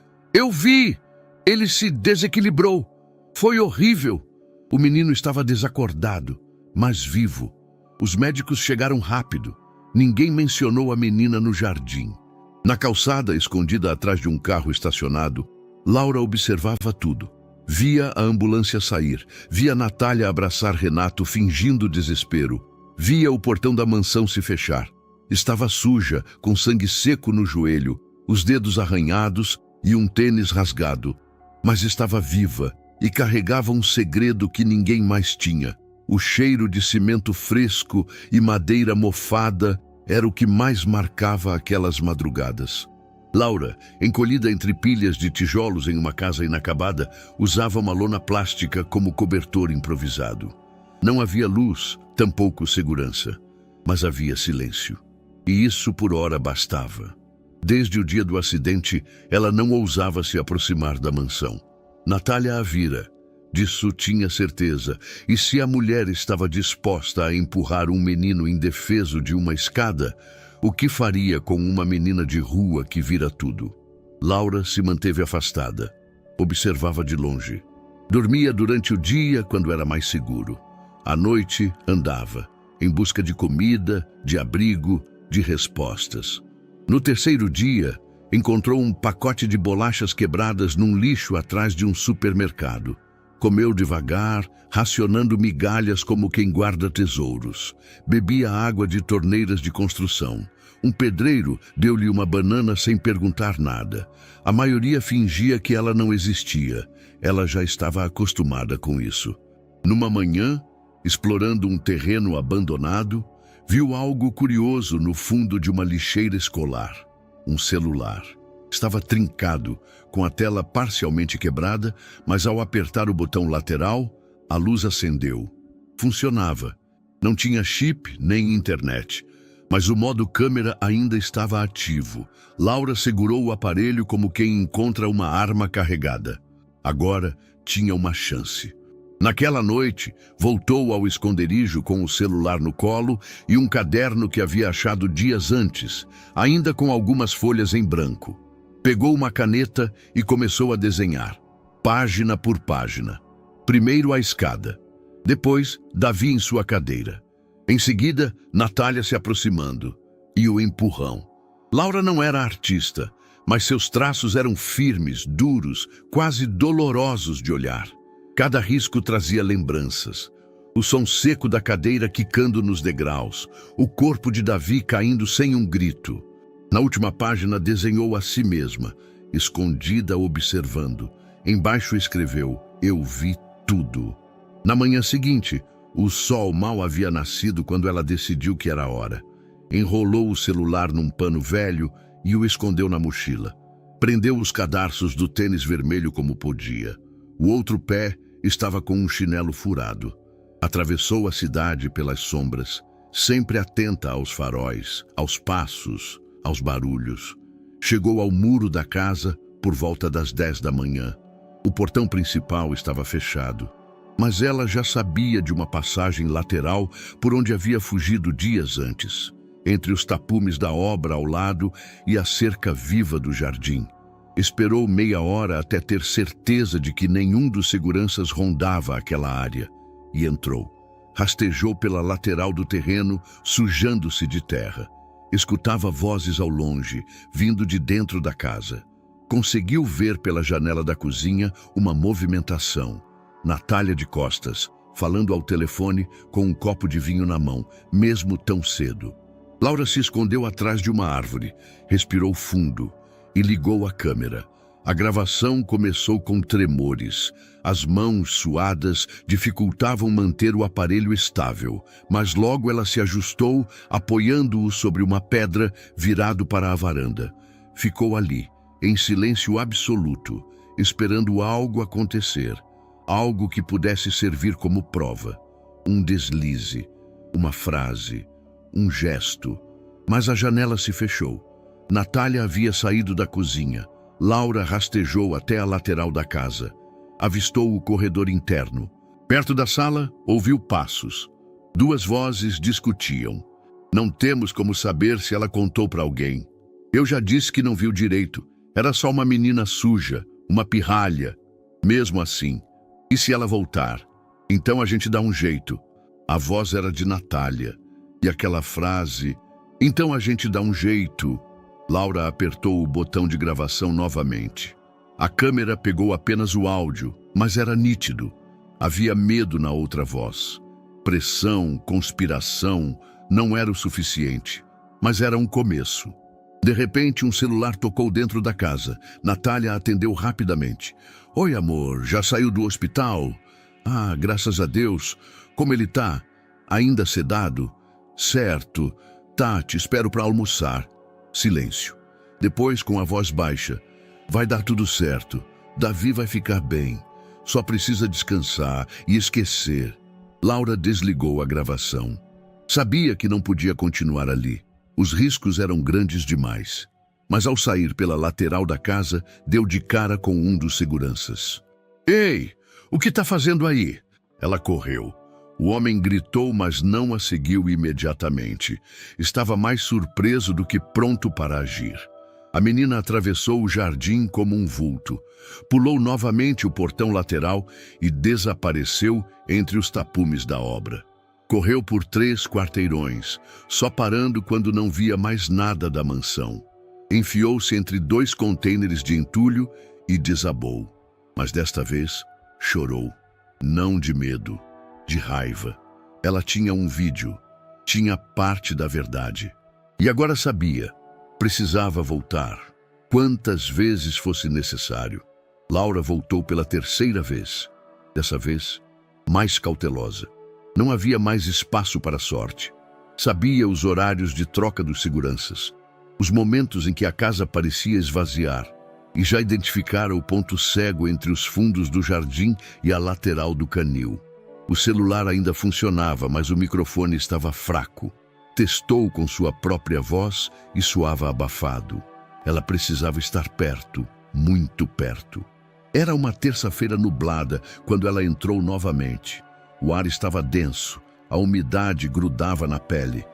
vi! Ele se desequilibrou. Foi horrível. O menino estava desacordado, mas vivo. Os médicos chegaram rápido. Ninguém mencionou a menina no jardim. Na calçada, escondida atrás de um carro estacionado, Laura observava tudo. Via a ambulância sair, via Natália abraçar Renato fingindo desespero, via o portão da mansão se fechar. Estava suja, com sangue seco no joelho, os dedos arranhados e um tênis rasgado. Mas estava viva e carregava um segredo que ninguém mais tinha. O cheiro de cimento fresco e madeira mofada era o que mais marcava aquelas madrugadas. Laura, encolhida entre pilhas de tijolos em uma casa inacabada, usava uma lona plástica como cobertor improvisado. Não havia luz, tampouco segurança, mas havia silêncio. E isso por hora bastava. Desde o dia do acidente, ela não ousava se aproximar da mansão. Natália a vira. Disso tinha certeza, e se a mulher estava disposta a empurrar um menino indefeso de uma escada, o que faria com uma menina de rua que vira tudo? Laura se manteve afastada. Observava de longe. Dormia durante o dia quando era mais seguro. À noite, andava, em busca de comida, de abrigo, de respostas. No 3º dia, encontrou um pacote de bolachas quebradas num lixo atrás de um supermercado. Comeu devagar, racionando migalhas como quem guarda tesouros. Bebia água de torneiras de construção. Um pedreiro deu-lhe uma banana sem perguntar nada. A maioria fingia que ela não existia. Ela já estava acostumada com isso. Numa manhã, Explorando um terreno abandonado, viu algo curioso no fundo de uma lixeira escolar. Um celular. Estava trincado, com a tela parcialmente quebrada, mas ao apertar o botão lateral, a luz acendeu. Funcionava. Não tinha chip nem internet, mas o modo câmera ainda estava ativo. Laura segurou o aparelho como quem encontra uma arma carregada. Agora tinha uma chance. Naquela noite, voltou ao esconderijo com o celular no colo e um caderno que havia achado dias antes, ainda com algumas folhas em branco. Pegou uma caneta e começou a desenhar, página por página. Primeiro a escada, depois Davi em sua cadeira. Em seguida, Natália se aproximando e o empurrão. Laura não era artista, mas seus traços eram firmes, duros, quase dolorosos de olhar. Cada risco trazia lembranças. O som seco da cadeira quicando nos degraus, o corpo de Davi caindo sem um grito. Na última página desenhou a si mesma, escondida observando. Embaixo escreveu: "Eu vi tudo". Na manhã seguinte, o sol mal havia nascido quando ela decidiu que era hora. Enrolou o celular num pano velho e o escondeu na mochila. Prendeu os cadarços do tênis vermelho como podia. O outro pé estava com um chinelo furado. Atravessou a cidade pelas sombras, sempre atenta aos faróis, aos passos, aos barulhos. Chegou ao muro da casa por volta das 10 da manhã. O portão principal estava fechado, mas ela já sabia de uma passagem lateral por onde havia fugido dias antes, entre os tapumes da obra ao lado e a cerca viva do jardim. Esperou meia hora até ter certeza de que nenhum dos seguranças rondava aquela área e entrou. Rastejou pela lateral do terreno, sujando-se de terra. Escutava vozes ao longe, vindo de dentro da casa. Conseguiu ver pela janela da cozinha uma movimentação. Natália de costas, falando ao telefone com um copo de vinho na mão, mesmo tão cedo. Laura se escondeu atrás de uma árvore, respirou fundo e ligou a câmera. A gravação começou com tremores. As mãos suadas dificultavam manter o aparelho estável, mas logo ela se ajustou, apoiando-o sobre uma pedra virado para a varanda. Ficou ali, em silêncio absoluto, esperando algo acontecer, algo que pudesse servir como prova. Um deslize, uma frase, um gesto. Mas a janela se fechou. Natália havia saído da cozinha. Laura rastejou até a lateral da casa. Avistou o corredor interno. Perto da sala, ouviu passos. Duas vozes discutiam. Não temos como saber se ela contou para alguém. Eu já disse que não viu direito. Era só uma menina suja, uma pirralha. Mesmo assim. E se ela voltar? Então a gente dá um jeito. A voz era de Natália. E aquela frase, então a gente dá um jeito. Laura apertou o botão de gravação novamente. A câmera pegou apenas o áudio, mas era nítido. Havia medo na outra voz. Pressão, conspiração, não era o suficiente, mas era um começo. De repente, um celular tocou dentro da casa. Natália atendeu rapidamente. Oi, amor, já saiu do hospital? Ah, graças a Deus. Como ele tá? Ainda sedado? Certo. Tá, te espero para almoçar. Silêncio. Depois, com a voz baixa. Vai dar tudo certo. Davi vai ficar bem. Só precisa descansar e esquecer. Laura desligou a gravação. Sabia que não podia continuar ali. Os riscos eram grandes demais. Mas ao sair pela lateral da casa, deu de cara com um dos seguranças. Ei, o que está fazendo aí? Ela correu. O homem gritou, mas não a seguiu imediatamente. Estava mais surpreso do que pronto para agir. A menina atravessou o jardim como um vulto. Pulou novamente o portão lateral e desapareceu entre os tapumes da obra. Correu por 3 quarteirões, só parando quando não via mais nada da mansão. Enfiou-se entre 2 contêineres de entulho e desabou. Mas desta vez, chorou. Não de medo, de raiva. Ela tinha um vídeo, tinha parte da verdade. E agora sabia, precisava voltar, quantas vezes fosse necessário. Laura voltou pela 3ª vez, dessa vez mais cautelosa. Não havia mais espaço para sorte. Sabia os horários de troca dos seguranças, os momentos em que a casa parecia esvaziar, e já identificara o ponto cego entre os fundos do jardim e a lateral do canil. O celular ainda funcionava, mas o microfone estava fraco. Testou com sua própria voz e soava abafado. Ela precisava estar perto, muito perto. Era uma terça-feira nublada quando ela entrou novamente. O ar estava denso, a umidade grudava na pele.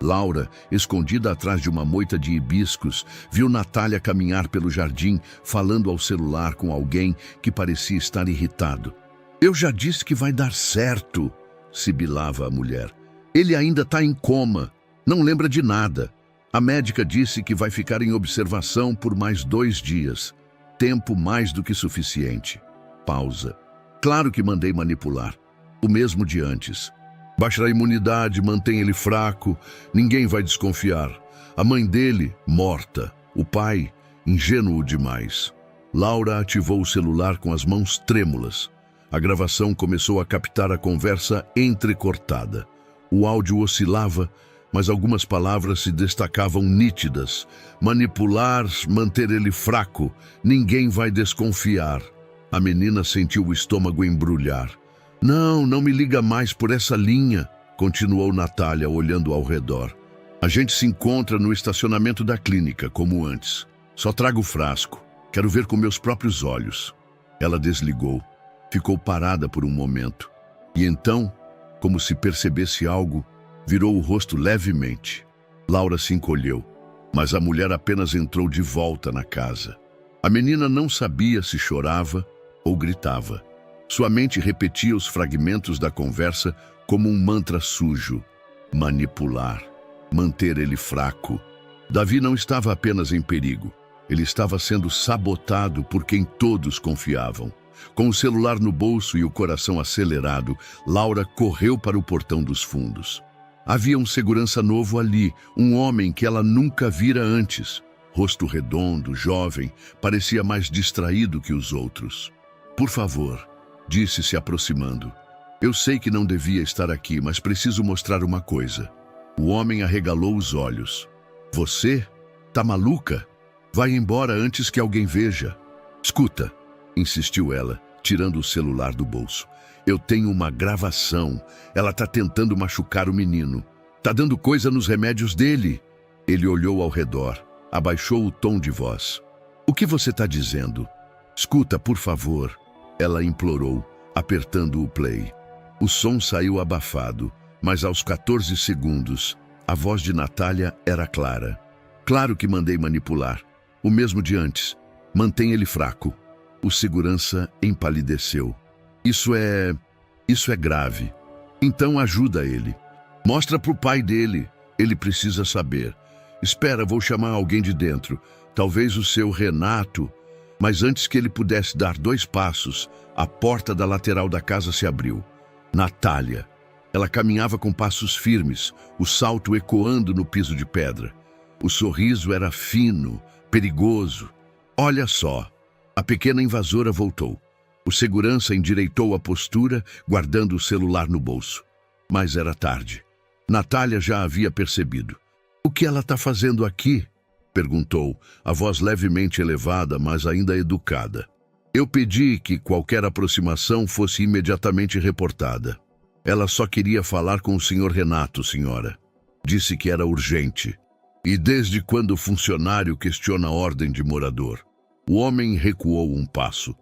Laura, escondida atrás de uma moita de hibiscos, viu Natália caminhar pelo jardim, falando ao celular com alguém que parecia estar irritado. "Eu já disse que vai dar certo", sibilava a mulher. "Ele ainda está em coma, não lembra de nada. A médica disse que vai ficar em observação por mais 2 dias. Tempo mais do que suficiente." Pausa. "Claro que mandei manipular. O mesmo de antes. Baixa a imunidade, mantém ele fraco, ninguém vai desconfiar. A mãe dele, morta. O pai, ingênuo demais." Laura ativou o celular com as mãos trêmulas. A gravação começou a captar a conversa entrecortada. O áudio oscilava, mas algumas palavras se destacavam nítidas. "Manipular, manter ele fraco, ninguém vai desconfiar." A menina sentiu o estômago embrulhar. Não me liga mais por essa linha", continuou Natália, olhando ao redor. "A gente se encontra no estacionamento da clínica, como antes. Só traga o frasco. Quero ver com meus próprios olhos." Ela desligou. Ficou parada por um momento. E então, como se percebesse algo, virou o rosto levemente. Laura se encolheu, mas a mulher apenas entrou de volta na casa. A menina não sabia se chorava ou gritava. Sua mente repetia os fragmentos da conversa como um mantra sujo. Manipular. Manter ele fraco. Davi não estava apenas em perigo. Ele estava sendo sabotado por quem todos confiavam. Com o celular no bolso e o coração acelerado, Laura correu para o portão dos fundos. Havia um segurança novo ali, um homem que ela nunca vira antes. Rosto redondo, jovem, parecia mais distraído que os outros. "Por favor", disse se aproximando. "Eu sei que não devia estar aqui, mas preciso mostrar uma coisa." O homem arregalou os olhos. "Você? Tá maluca? Vai embora antes que alguém veja." "Escuta", insistiu ela, tirando o celular do bolso. "Eu tenho uma gravação. Ela tá tentando machucar o menino. Tá dando coisa nos remédios dele." Ele olhou ao redor, abaixou o tom de voz. "O que você tá dizendo?" "Escuta, por favor." Ela implorou, apertando o play. O som saiu abafado, mas aos 14 segundos, a voz de Natália era clara. "Claro que mandei manipular. O mesmo de antes. Mantém ele fraco." O segurança empalideceu. Isso é grave. Então ajuda ele. Mostra pro pai dele. Ele precisa saber. Espera, vou chamar alguém de dentro. Talvez o seu Renato." Mas antes que ele pudesse dar 2 passos, a porta da lateral da casa se abriu. Natália. Ela caminhava com passos firmes, o salto ecoando no piso de pedra. O sorriso era fino, perigoso. "Olha só." A pequena invasora voltou. O segurança endireitou a postura, guardando o celular no bolso. Mas era tarde. Natália já havia percebido. "O que ela está fazendo aqui?" perguntou, a voz levemente elevada, mas ainda educada. "Eu pedi que qualquer aproximação fosse imediatamente reportada. Ela só queria falar com o Sr. Renato, senhora. Disse que era urgente. E desde quando o funcionário questiona a ordem de morador?" O homem recuou um passo.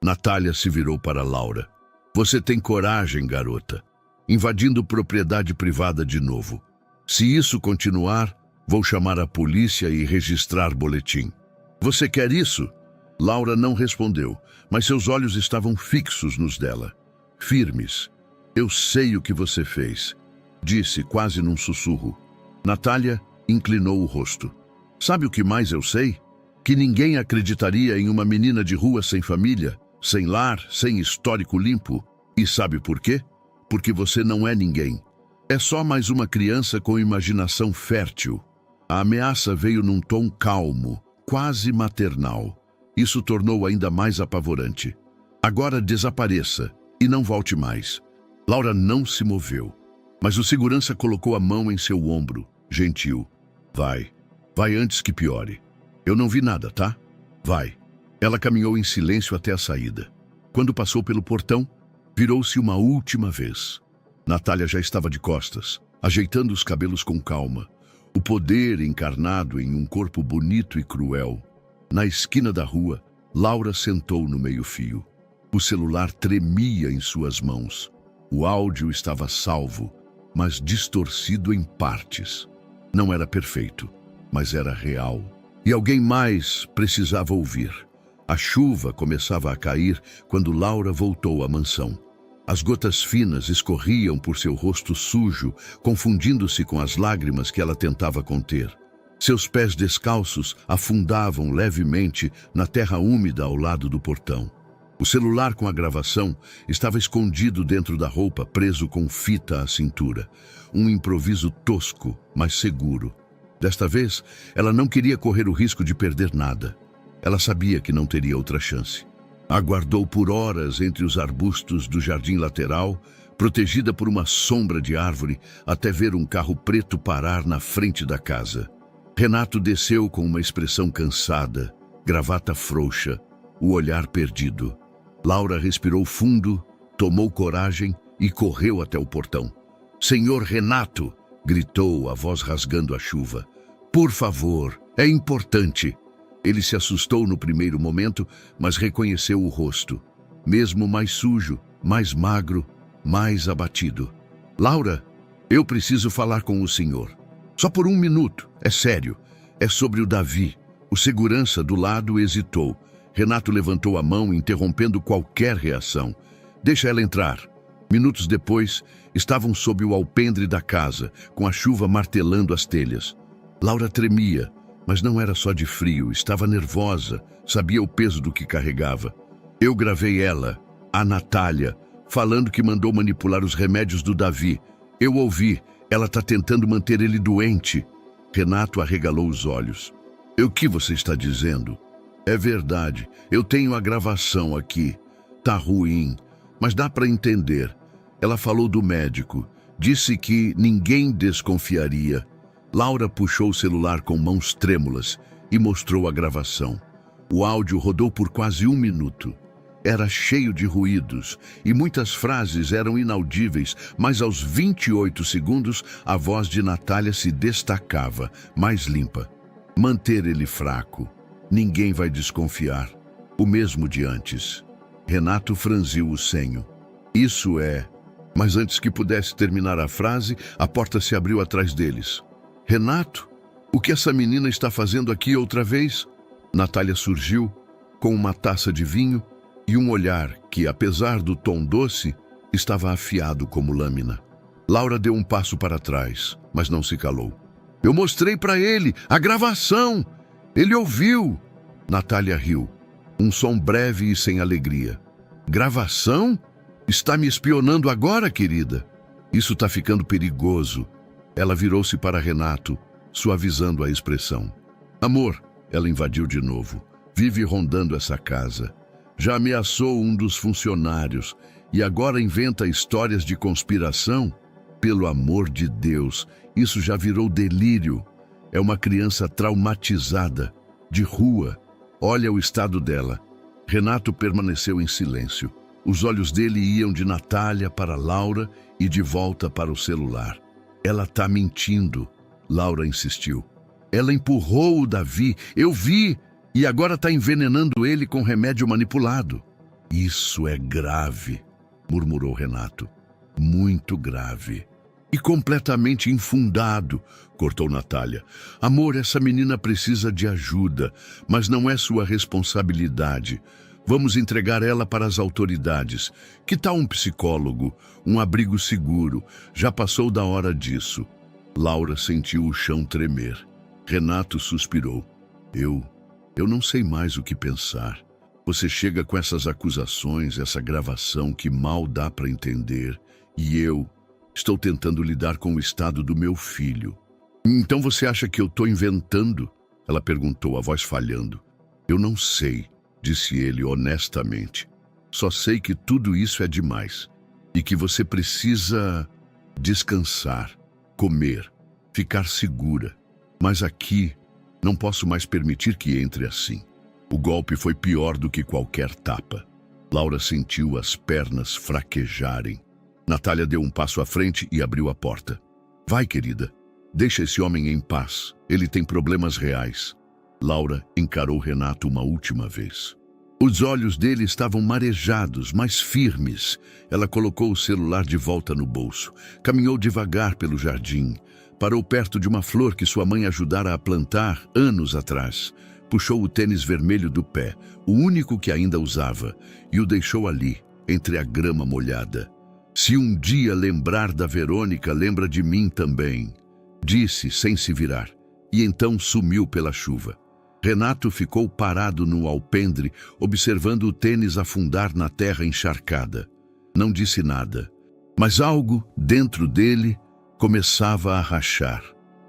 Natália se virou para Laura. "Você tem coragem, garota. Invadindo propriedade privada de novo. Se isso continuar, vou chamar a polícia e registrar boletim." "Você quer isso?" Laura não respondeu, mas seus olhos estavam fixos nos dela. Firmes. "Eu sei o que você fez", disse quase num sussurro. Natália inclinou o rosto. "Sabe o que mais eu sei? Que ninguém acreditaria em uma menina de rua sem família, sem lar, sem histórico limpo. E sabe por quê? Porque você não é ninguém. É só mais uma criança com imaginação fértil." A ameaça veio num tom calmo, quase maternal. Isso tornou ainda mais apavorante. "Agora desapareça e não volte mais." Laura não se moveu, mas o segurança colocou a mão em seu ombro, gentil. Vai antes que piore. Eu não vi nada, tá? Vai. Ela caminhou em silêncio até a saída. Quando passou pelo portão, virou-se uma última vez. Natália já estava de costas, ajeitando os cabelos com calma. O poder encarnado em um corpo bonito e cruel. Na esquina da rua, Laura sentou no meio-fio. O celular tremia em suas mãos. O áudio estava salvo, mas distorcido em partes. Não era perfeito, mas era real. E alguém mais precisava ouvir. A chuva começava a cair quando Laura voltou à mansão. As gotas finas escorriam por seu rosto sujo, confundindo-se com as lágrimas que ela tentava conter. Seus pés descalços afundavam levemente na terra úmida ao lado do portão. O celular com a gravação estava escondido dentro da roupa, preso com fita à cintura. Um improviso tosco, mas seguro. Desta vez, ela não queria correr o risco de perder nada. Ela sabia que não teria outra chance. Aguardou por horas entre os arbustos do jardim lateral, protegida por uma sombra de árvore, até ver um carro preto parar na frente da casa. Renato desceu com uma expressão cansada, gravata frouxa, o olhar perdido. Laura respirou fundo, tomou coragem e correu até o portão. "Senhor Renato!" gritou, a voz rasgando a chuva. "Por favor, é importante." Ele se assustou no primeiro momento, mas reconheceu o rosto. Mesmo mais sujo, mais magro, mais abatido. "Laura, eu preciso falar com o senhor. Só por 1 minuto, é sério. É sobre o Davi." O segurança do lado hesitou. Renato levantou a mão, interrompendo qualquer reação. "Deixa ela entrar." Minutos depois, estavam sob o alpendre da casa, com a chuva martelando as telhas. Laura tremia, mas não era só de frio, estava nervosa, sabia o peso do que carregava. "Eu gravei ela, a Natália, falando que mandou manipular os remédios do Davi. Eu ouvi, ela está tentando manter ele doente." Renato arregalou os olhos. "O que você está dizendo?" "É verdade, eu tenho a gravação aqui. Tá ruim, mas dá para entender. Ela falou do médico, disse que ninguém desconfiaria." Laura puxou o celular com mãos trêmulas e mostrou a gravação. O áudio rodou por quase 1 minuto. Era cheio de ruídos e muitas frases eram inaudíveis, mas aos 28 segundos a voz de Natália se destacava, mais limpa. "Manter ele fraco. Ninguém vai desconfiar. O mesmo de antes." Renato franziu o senho. "Isso é..." Mas antes que pudesse terminar a frase, a porta se abriu atrás deles. "Renato, o que essa menina está fazendo aqui outra vez?" Natália surgiu, com uma taça de vinho e um olhar que, apesar do tom doce, estava afiado como lâmina. Laura deu um passo para trás, mas não se calou. "Eu mostrei para ele a gravação! Ele ouviu!" Natália riu, um som breve e sem alegria. "Gravação? Está me espionando agora, querida? Isso está ficando perigoso." Ela virou-se para Renato, suavizando a expressão. "Amor," ela invadiu de novo, "vive rondando essa casa. Já ameaçou um dos funcionários e agora inventa histórias de conspiração? Pelo amor de Deus, isso já virou delírio. É uma criança traumatizada, de rua. Olha o estado dela." Renato permaneceu em silêncio. Os olhos dele iam de Natália para Laura e de volta para o celular. "Ela está mentindo," Laura insistiu. "Ela empurrou o Davi, eu vi, e agora está envenenando ele com remédio manipulado." "Isso é grave," murmurou Renato. "Muito grave." "E completamente infundado," cortou Natália. "Amor, essa menina precisa de ajuda, mas não é sua responsabilidade. Vamos entregar ela para as autoridades. Que tal um psicólogo, um abrigo seguro? Já passou da hora disso." Laura sentiu o chão tremer. Renato suspirou. Eu não sei mais o que pensar. Você chega com essas acusações, essa gravação que mal dá para entender, e eu estou tentando lidar com o estado do meu filho." "Então você acha que eu estou inventando?" Ela perguntou, a voz falhando. "Eu não sei," disse ele honestamente. "Só sei que tudo isso é demais. e que você precisa descansar, comer, ficar segura. Mas aqui não posso mais permitir que entre assim. O golpe foi pior do que qualquer tapa. Laura sentiu as pernas fraquejarem. Natália deu um passo à frente e abriu a porta. Vai, querida. Deixa esse homem em paz. Ele tem problemas reais. Laura encarou Renato uma última vez. Os olhos dele estavam marejados, mas firmes. Ela colocou o celular de volta no bolso. Caminhou devagar pelo jardim. Parou perto de uma flor que sua mãe ajudara a plantar anos atrás. Puxou o tênis vermelho do pé, o único que ainda usava, e o deixou ali, entre a grama molhada. Se um dia lembrar da Verônica, lembra de mim também, disse sem se virar, e então sumiu pela chuva. Renato ficou parado no alpendre, observando o tênis afundar na terra encharcada. Não disse nada, mas algo dentro dele começava a rachar.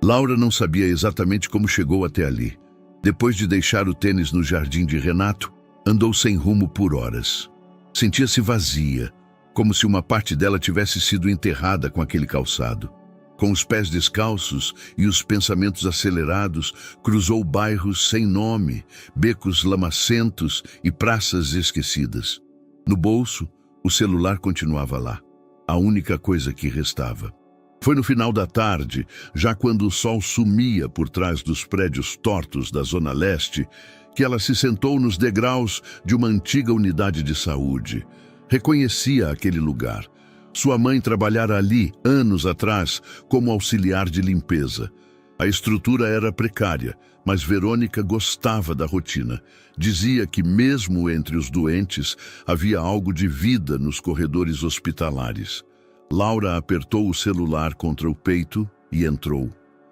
Laura não sabia exatamente como chegou até ali. Depois de deixar o tênis no jardim de Renato, andou sem rumo por horas. Sentia-se vazia, como se uma parte dela tivesse sido enterrada com aquele calçado. Com os pés descalços e os pensamentos acelerados, cruzou bairros sem nome, becos lamacentos e praças esquecidas. No bolso, o celular continuava lá, a única coisa que restava. Foi no final da tarde, já quando o sol sumia por trás dos prédios tortos da Zona Leste, que ela se sentou nos degraus de uma antiga unidade de saúde. Reconhecia aquele lugar. Sua mãe trabalhara ali, anos atrás, como auxiliar de limpeza. A estrutura era precária, mas Verônica gostava da rotina. Dizia que, mesmo entre os doentes, havia algo de vida nos corredores hospitalares. Laura apertou o celular contra o peito e entrou.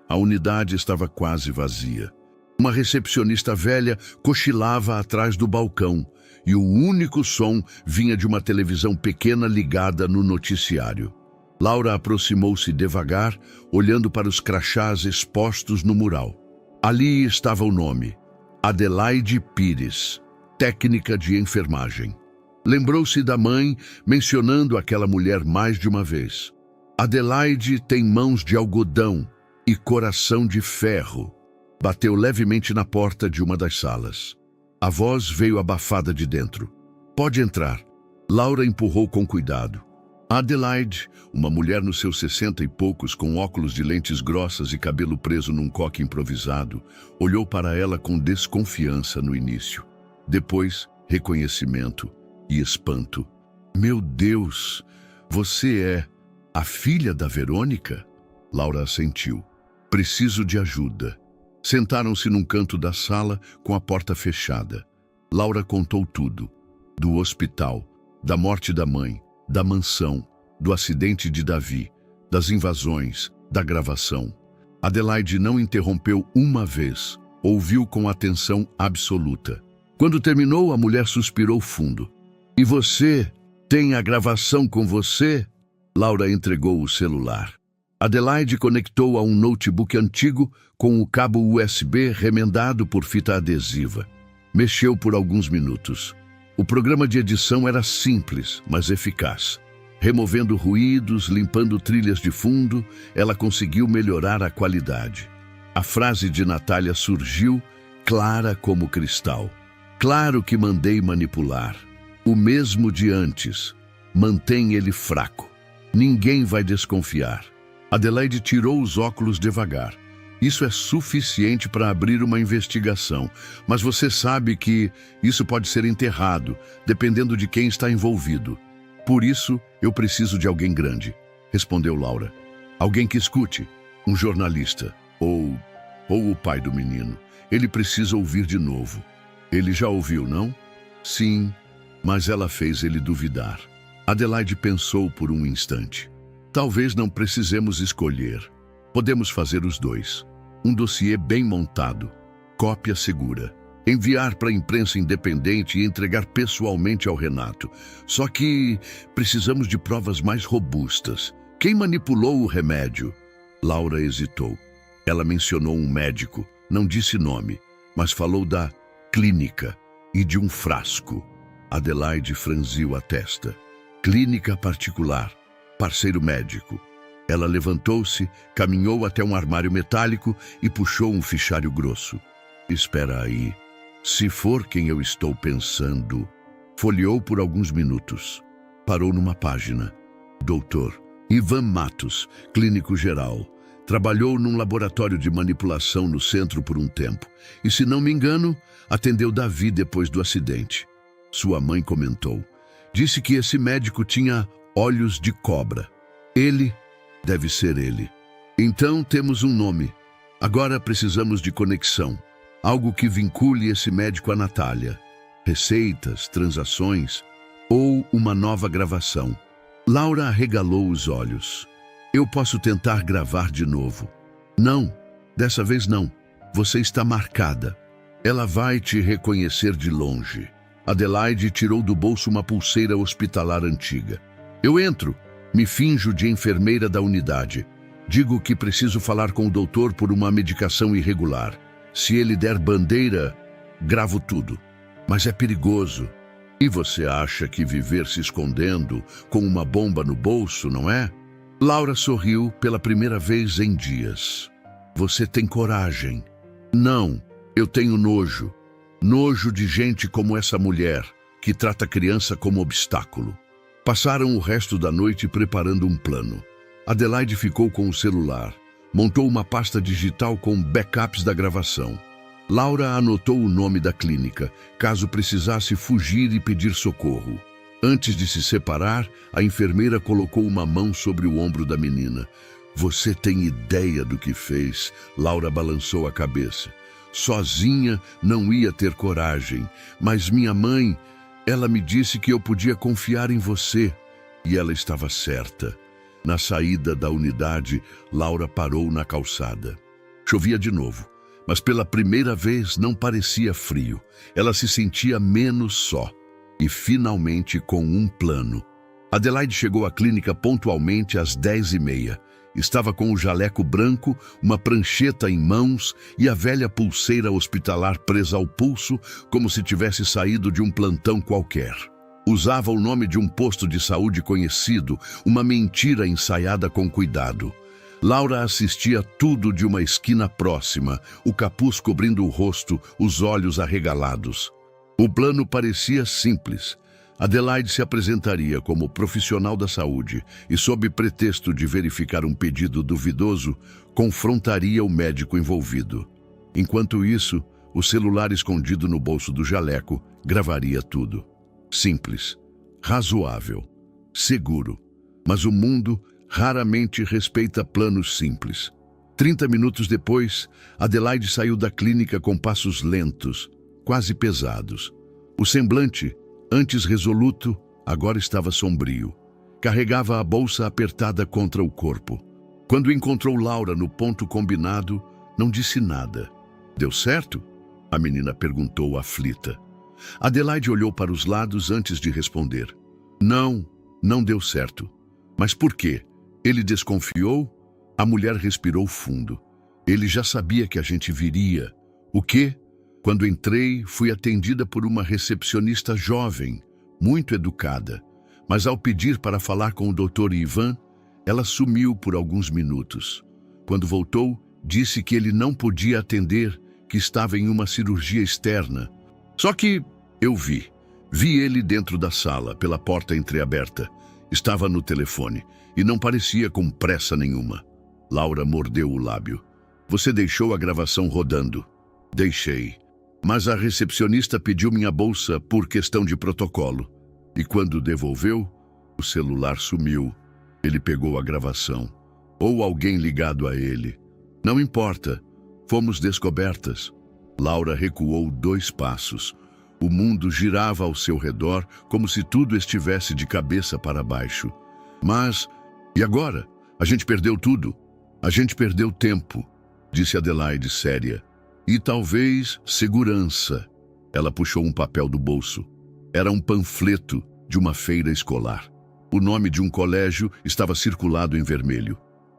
A unidade estava quase vazia. Uma recepcionista velha cochilava atrás do balcão e o único som vinha de uma televisão pequena ligada no noticiário. Laura aproximou-se devagar, olhando para os crachás expostos no mural. Ali estava o nome: Adelaide Pires, técnica de enfermagem. Lembrou-se da mãe mencionando aquela mulher mais de uma vez. Adelaide tem mãos de algodão e coração de ferro. Bateu levemente na porta de uma das salas. A voz veio abafada de dentro. Pode entrar. Laura empurrou com cuidado. Adelaide, uma mulher nos seus 60 e poucos, com óculos de lentes grossas e cabelo preso num coque improvisado, olhou para ela com desconfiança no início. Depois, reconhecimento e espanto. Meu Deus, você é a filha da Verônica? Laura assentiu. Preciso de ajuda. Sentaram-se num canto da sala com a porta fechada. Laura contou tudo. Do hospital, da morte da mãe, da mansão, do acidente de Davi, das invasões, da gravação. Adelaide não interrompeu uma vez. Ouviu com atenção absoluta. Quando terminou, a mulher suspirou fundo. E você? Tem a gravação com você? Laura entregou o celular. Adelaide conectou a um notebook antigo com o cabo USB remendado por fita adesiva. Mexeu por alguns minutos. O programa de edição era simples, mas eficaz. Removendo ruídos, limpando trilhas de fundo, ela conseguiu melhorar a qualidade. A frase de Natália surgiu, clara como cristal. Claro que mandei manipular. O mesmo de antes. Mantém ele fraco. Ninguém vai desconfiar. Adelaide tirou os óculos devagar. Isso é suficiente para abrir uma investigação, mas você sabe que isso pode ser enterrado, dependendo de quem está envolvido. Por isso, eu preciso de alguém grande, respondeu Laura. Alguém que escute, um jornalista, ou o pai do menino. Ele precisa ouvir de novo. Ele já ouviu, não? Sim, mas ela fez ele duvidar. Adelaide pensou por um instante. Talvez não precisemos escolher. Podemos fazer os dois. Um dossiê bem montado, cópia segura, enviar para a imprensa independente e entregar pessoalmente ao Renato. Só que precisamos de provas mais robustas. Quem manipulou o remédio? Laura hesitou. Ela mencionou um médico, não disse nome, mas falou da clínica e de um frasco. Adelaide franziu a testa. Clínica particular. Parceiro médico. Ela levantou-se, caminhou até um armário metálico e puxou um fichário grosso. Espera aí. Se for quem eu estou pensando... Folheou por alguns minutos. Parou numa página. Doutor Ivan Matos, clínico geral. Trabalhou num laboratório de manipulação no centro por um tempo. E, se não me engano, atendeu Davi depois do acidente. Sua mãe comentou. Disse que esse médico tinha olhos de cobra. Ele deve ser ele. Então temos um nome. Agora precisamos de conexão. Algo que vincule esse médico a Natália. Receitas, transações ou uma nova gravação. Laura arregalou os olhos. Eu posso tentar gravar de novo. Não, dessa vez não. Você está marcada. Ela vai te reconhecer de longe. Adelaide tirou do bolso uma pulseira hospitalar antiga. Eu entro, me finjo de enfermeira da unidade. Digo que preciso falar com o doutor por uma medicação irregular. Se ele der bandeira, gravo tudo. Mas é perigoso. E você acha que viver se escondendo com uma bomba no bolso, não é? Laura sorriu pela primeira vez em dias. Você tem coragem. Não, eu tenho nojo. Nojo de gente como essa mulher, que trata a criança como obstáculo. Passaram o resto da noite preparando um plano. Adelaide ficou com o celular. Montou uma pasta digital com backups da gravação. Laura anotou o nome da clínica, caso precisasse fugir e pedir socorro. Antes de se separar, a enfermeira colocou uma mão sobre o ombro da menina. Você tem ideia do que fez? Laura balançou a cabeça. Sozinha não ia ter coragem, mas minha mãe, ela me disse que eu podia confiar em você. E ela estava certa. Na saída da unidade, Laura parou na calçada. Chovia de novo. Mas pela primeira vez não parecia frio. Ela se sentia menos só. E finalmente com um plano. Adelaide chegou à clínica pontualmente às 10h30. Estava com o jaleco branco, uma prancheta em mãos e a velha pulseira hospitalar presa ao pulso, como se tivesse saído de um plantão qualquer. Usava o nome de um posto de saúde conhecido, uma mentira ensaiada com cuidado. Laura assistia tudo de uma esquina próxima, o capuz cobrindo o rosto, os olhos arregalados. O plano parecia simples. Adelaide se apresentaria como profissional da saúde e, sob pretexto de verificar um pedido duvidoso, confrontaria o médico envolvido. Enquanto isso, o celular escondido no bolso do jaleco gravaria tudo. Simples, razoável, seguro. Mas o mundo raramente respeita planos simples. 30 minutos depois, Adelaide saiu da clínica com passos lentos, quase pesados. O semblante, antes resoluto, agora estava sombrio. Carregava a bolsa apertada contra o corpo. Quando encontrou Laura no ponto combinado, não disse nada. Deu certo? A menina perguntou aflita. Adelaide olhou para os lados antes de responder. Não, não deu certo. Mas por quê? Ele desconfiou? A mulher respirou fundo. Ele já sabia que a gente viria. O quê? Quando entrei, fui atendida por uma recepcionista jovem, muito educada. Mas ao pedir para falar com o Dr. Ivan, ela sumiu por alguns minutos. Quando voltou, disse que ele não podia atender, que estava em uma cirurgia externa. Só que eu vi. Vi ele dentro da sala, pela porta entreaberta. Estava no telefone e não parecia com pressa nenhuma. Laura mordeu o lábio. Você deixou a gravação rodando? Deixei. Mas a recepcionista pediu minha bolsa por questão de protocolo. E quando devolveu, o celular sumiu. Ele pegou a gravação. Ou alguém ligado a ele. Não importa. Fomos descobertas. Laura recuou 2 passos. O mundo girava ao seu redor como se tudo estivesse de cabeça para baixo. Mas, e agora? A gente perdeu tudo. A gente perdeu tempo, disse Adelaide séria. E talvez segurança. Ela puxou um papel do bolso. Era um panfleto de uma feira escolar. O nome de um colégio estava circulado em vermelho.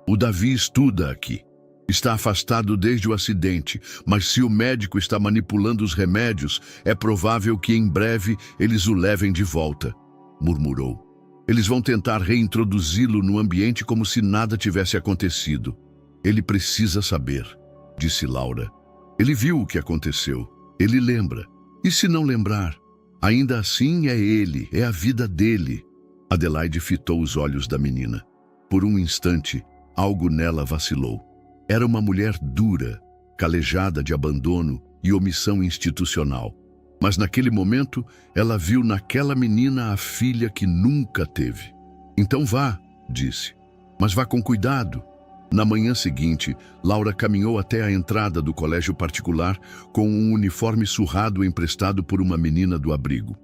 O Davi estuda aqui. Está afastado desde o acidente, mas se o médico está manipulando os remédios, é provável que em breve eles o levem de volta, murmurou. Eles vão tentar reintroduzi-lo no ambiente como se nada tivesse acontecido. Ele precisa saber, disse Laura. Ele viu o que aconteceu. Ele lembra. E se não lembrar? Ainda assim é ele, é a vida dele. Adelaide fitou os olhos da menina. Por um instante, algo nela vacilou. Era uma mulher dura, calejada de abandono e omissão institucional. Mas naquele momento, ela viu naquela menina a filha que nunca teve. Então vá, disse. Mas vá com cuidado. Na manhã seguinte, Laura caminhou até a entrada do colégio particular com um uniforme surrado emprestado por uma menina do abrigo.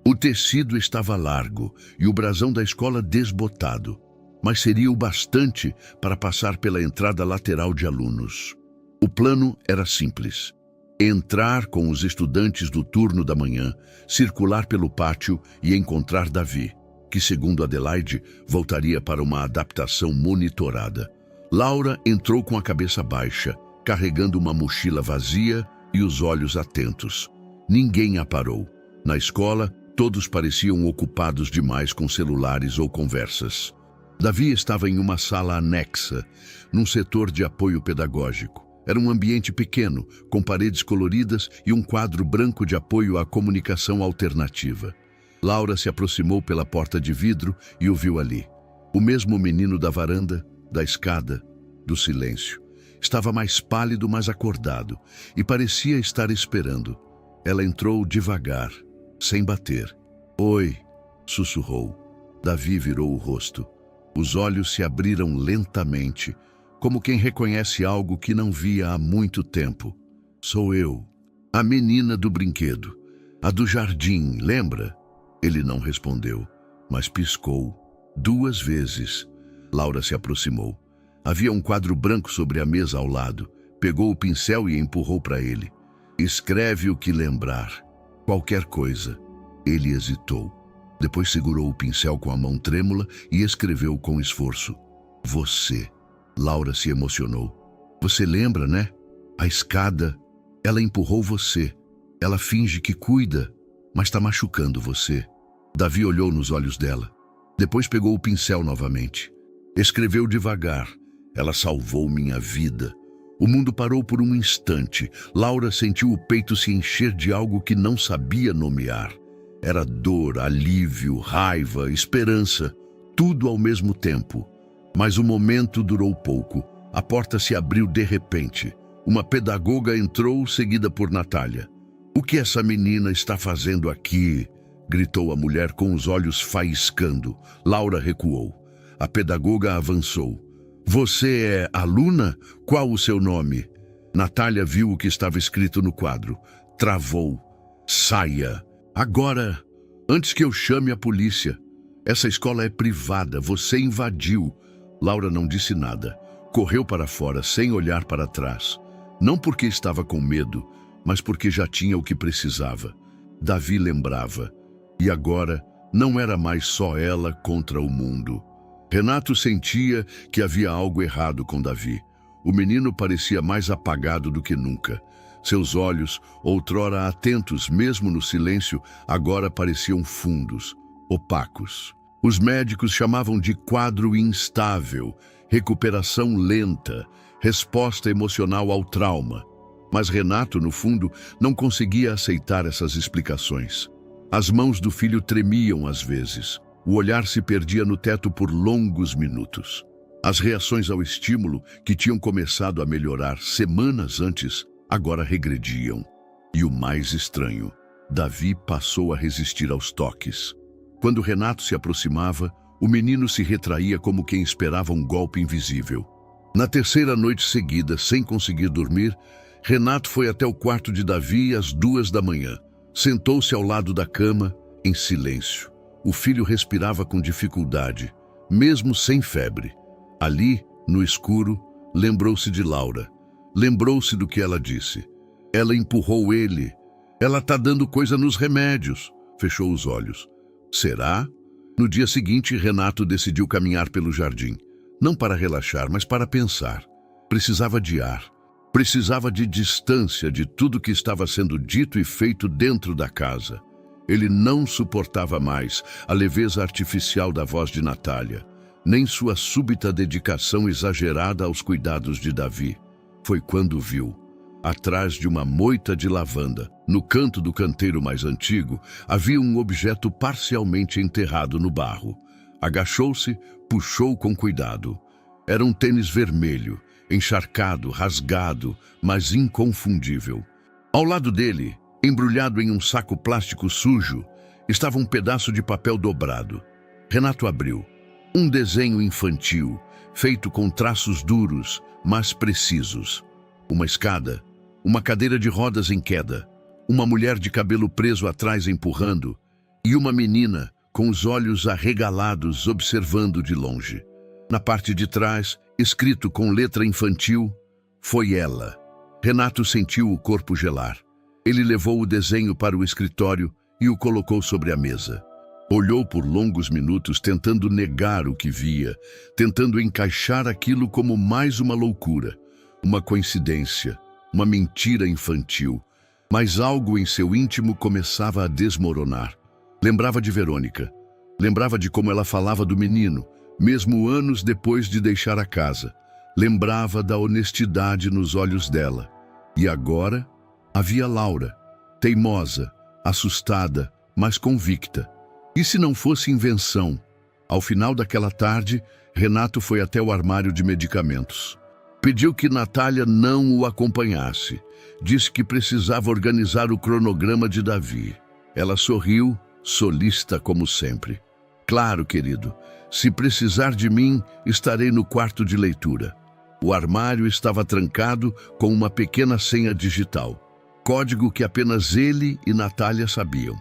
O tecido estava largo e o brasão da escola desbotado, mas seria o bastante para passar pela entrada lateral de alunos. O plano era simples: entrar com os estudantes do turno da manhã, circular pelo pátio e encontrar Davi, que, segundo Adelaide, voltaria para uma adaptação monitorada. Laura entrou com a cabeça baixa, carregando uma mochila vazia e os olhos atentos. Ninguém a parou. Na escola, todos pareciam ocupados demais com celulares ou conversas. Davi estava em uma sala anexa, num setor de apoio pedagógico. Era um ambiente pequeno, com paredes coloridas e um quadro branco de apoio à comunicação alternativa. Laura se aproximou pela porta de vidro e o viu ali. O mesmo menino da varanda, da escada, do silêncio. Estava mais pálido, mas acordado, e parecia estar esperando. Ela entrou devagar, sem bater. "Oi", sussurrou. Davi virou o rosto. Os olhos se abriram lentamente, como quem reconhece algo que não via há muito tempo. "Sou eu, a menina do brinquedo, a do jardim, lembra?" Ele não respondeu, mas piscou 2 vezes. Laura se aproximou. Havia um quadro branco sobre a mesa ao lado. Pegou o pincel e empurrou para ele. "Escreve o que lembrar. Qualquer coisa." Ele hesitou. Depois segurou o pincel com a mão trêmula e escreveu com esforço. "Você." Laura se emocionou. "Você lembra, né? A escada. Ela empurrou você. Ela finge que cuida, mas está machucando você." Davi olhou nos olhos dela. Depois pegou o pincel novamente. Escreveu devagar. "Ela salvou minha vida." O mundo parou por um instante. Laura sentiu o peito se encher de algo que não sabia nomear. Era dor, alívio, raiva, esperança, tudo ao mesmo tempo. Mas o momento durou pouco. A porta se abriu de repente. Uma pedagoga entrou, seguida por Natália. "O que essa menina está fazendo aqui?" gritou a mulher com os olhos faiscando. Laura recuou. A pedagoga avançou. "Você é aluna? Qual o seu nome?" Natália viu o que estava escrito no quadro. Travou. "Saia. Agora, antes que eu chame a polícia. Essa escola é privada, você invadiu." Laura não disse nada. Correu para fora, sem olhar para trás. Não porque estava com medo, mas porque já tinha o que precisava. Davi lembrava. E agora, não era mais só ela contra o mundo. Renato sentia que havia algo errado com Davi. O menino parecia mais apagado do que nunca. Seus olhos, outrora atentos mesmo no silêncio, agora pareciam fundos, opacos. Os médicos chamavam de quadro instável, recuperação lenta, resposta emocional ao trauma. Mas Renato, no fundo, não conseguia aceitar essas explicações. As mãos do filho tremiam às vezes. O olhar se perdia no teto por longos minutos. As reações ao estímulo, que tinham começado a melhorar semanas antes, agora regrediam. E o mais estranho, Davi passou a resistir aos toques. Quando Renato se aproximava, o menino se retraía como quem esperava um golpe invisível. Na terceira noite seguida, sem conseguir dormir, Renato foi até o quarto de Davi às 2 da manhã. Sentou-se ao lado da cama, em silêncio. O filho respirava com dificuldade, mesmo sem febre. Ali, no escuro, lembrou-se de Laura. Lembrou-se do que ela disse. Ela empurrou ele. "Ela está dando coisa nos remédios." Fechou os olhos. Será? No dia seguinte, Renato decidiu caminhar pelo jardim. Não para relaxar, mas para pensar. Precisava de ar. Precisava de distância de tudo que estava sendo dito e feito dentro da casa. Ele não suportava mais a leveza artificial da voz de Natália, nem sua súbita dedicação exagerada aos cuidados de Davi. Foi quando viu, atrás de uma moita de lavanda, no canto do canteiro mais antigo, havia um objeto parcialmente enterrado no barro. Agachou-se, puxou com cuidado. Era um tênis vermelho, encharcado, rasgado, mas inconfundível. Ao lado dele, embrulhado em um saco plástico sujo, estava um pedaço de papel dobrado. Renato abriu. Um desenho infantil, feito com traços duros, mas precisos. Uma escada, uma cadeira de rodas em queda, uma mulher de cabelo preso atrás empurrando, e uma menina com os olhos arregalados observando de longe. Na parte de trás, escrito com letra infantil, foi ela. Renato sentiu o corpo gelar. Ele levou o desenho para o escritório e o colocou sobre a mesa. Olhou por longos minutos tentando negar o que via, tentando encaixar aquilo como mais uma loucura, uma coincidência, uma mentira infantil. Mas algo em seu íntimo começava a desmoronar. Lembrava de Verônica. Lembrava de como ela falava do menino, mesmo anos depois de deixar a casa. Lembrava da honestidade nos olhos dela. E agora havia Laura, teimosa, assustada, mas convicta. E se não fosse invenção? Ao final daquela tarde, Renato foi até o armário de medicamentos. Pediu que Natália não o acompanhasse. Disse que precisava organizar o cronograma de Davi. Ela sorriu, solícita como sempre. Claro, querido, se precisar de mim, estarei no quarto de leitura. O armário estava trancado com uma pequena senha digital. Código que apenas ele e Natália sabiam.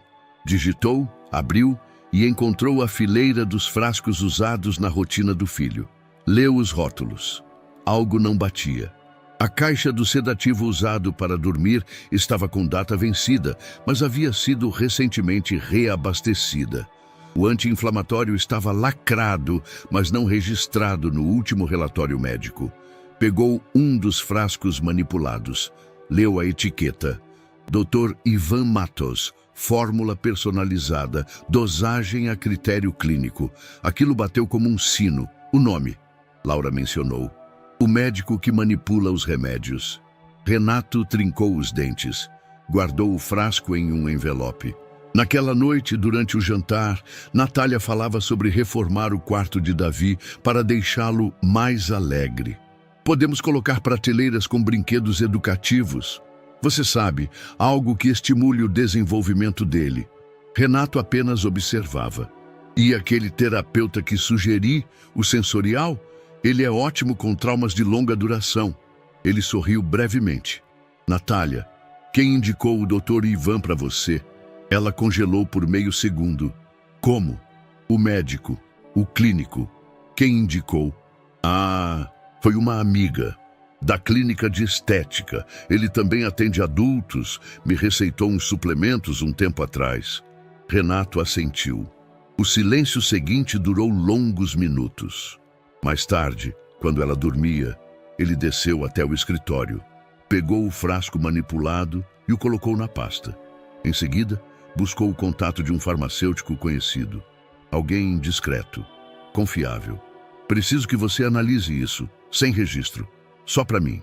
Digitou, abriu e encontrou a fileira dos frascos usados na rotina do filho. Leu os rótulos. Algo não batia. A caixa do sedativo usado para dormir estava com data vencida, mas havia sido recentemente reabastecida. O anti-inflamatório estava lacrado, mas não registrado no último relatório médico. Pegou um dos frascos manipulados. Leu a etiqueta. Dr. Ivan Matos, fórmula personalizada, dosagem a critério clínico. Aquilo bateu como um sino. O nome, Laura mencionou. O médico que manipula os remédios. Renato trincou os dentes. Guardou o frasco em um envelope. Naquela noite, durante o jantar, Natália falava sobre reformar o quarto de Davi para deixá-lo mais alegre. Podemos colocar prateleiras com brinquedos educativos. Você sabe, algo que estimule o desenvolvimento dele. Renato apenas observava. E aquele terapeuta que sugeri, o sensorial, ele é ótimo com traumas de longa duração. Ele sorriu brevemente. Natália, quem indicou o Dr. Ivan para você? Ela congelou por meio segundo. Como? O médico, o clínico. Quem indicou? Ah, foi uma amiga. Da clínica de estética. Ele também atende adultos. Me receitou uns suplementos um tempo atrás. Renato assentiu. O silêncio seguinte durou longos minutos. Mais tarde, quando ela dormia, ele desceu até o escritório. Pegou o frasco manipulado e o colocou na pasta. Em seguida, buscou o contato de um farmacêutico conhecido. Alguém discreto, confiável. Preciso que você analise isso, sem registro. Só para mim.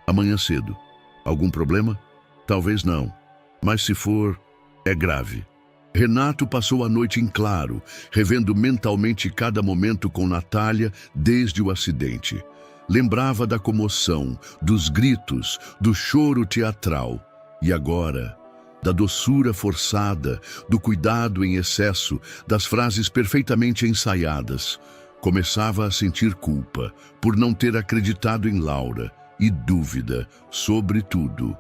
Amanhã cedo. Algum problema? Talvez não. Mas se for, é grave. Renato passou a noite em claro, revendo mentalmente cada momento com Natália desde o acidente. Lembrava da comoção, dos gritos, do choro teatral. E agora, da doçura forçada, do cuidado em excesso, das frases perfeitamente ensaiadas. Começava a sentir culpa por não ter acreditado em Laura e dúvida sobre tudo.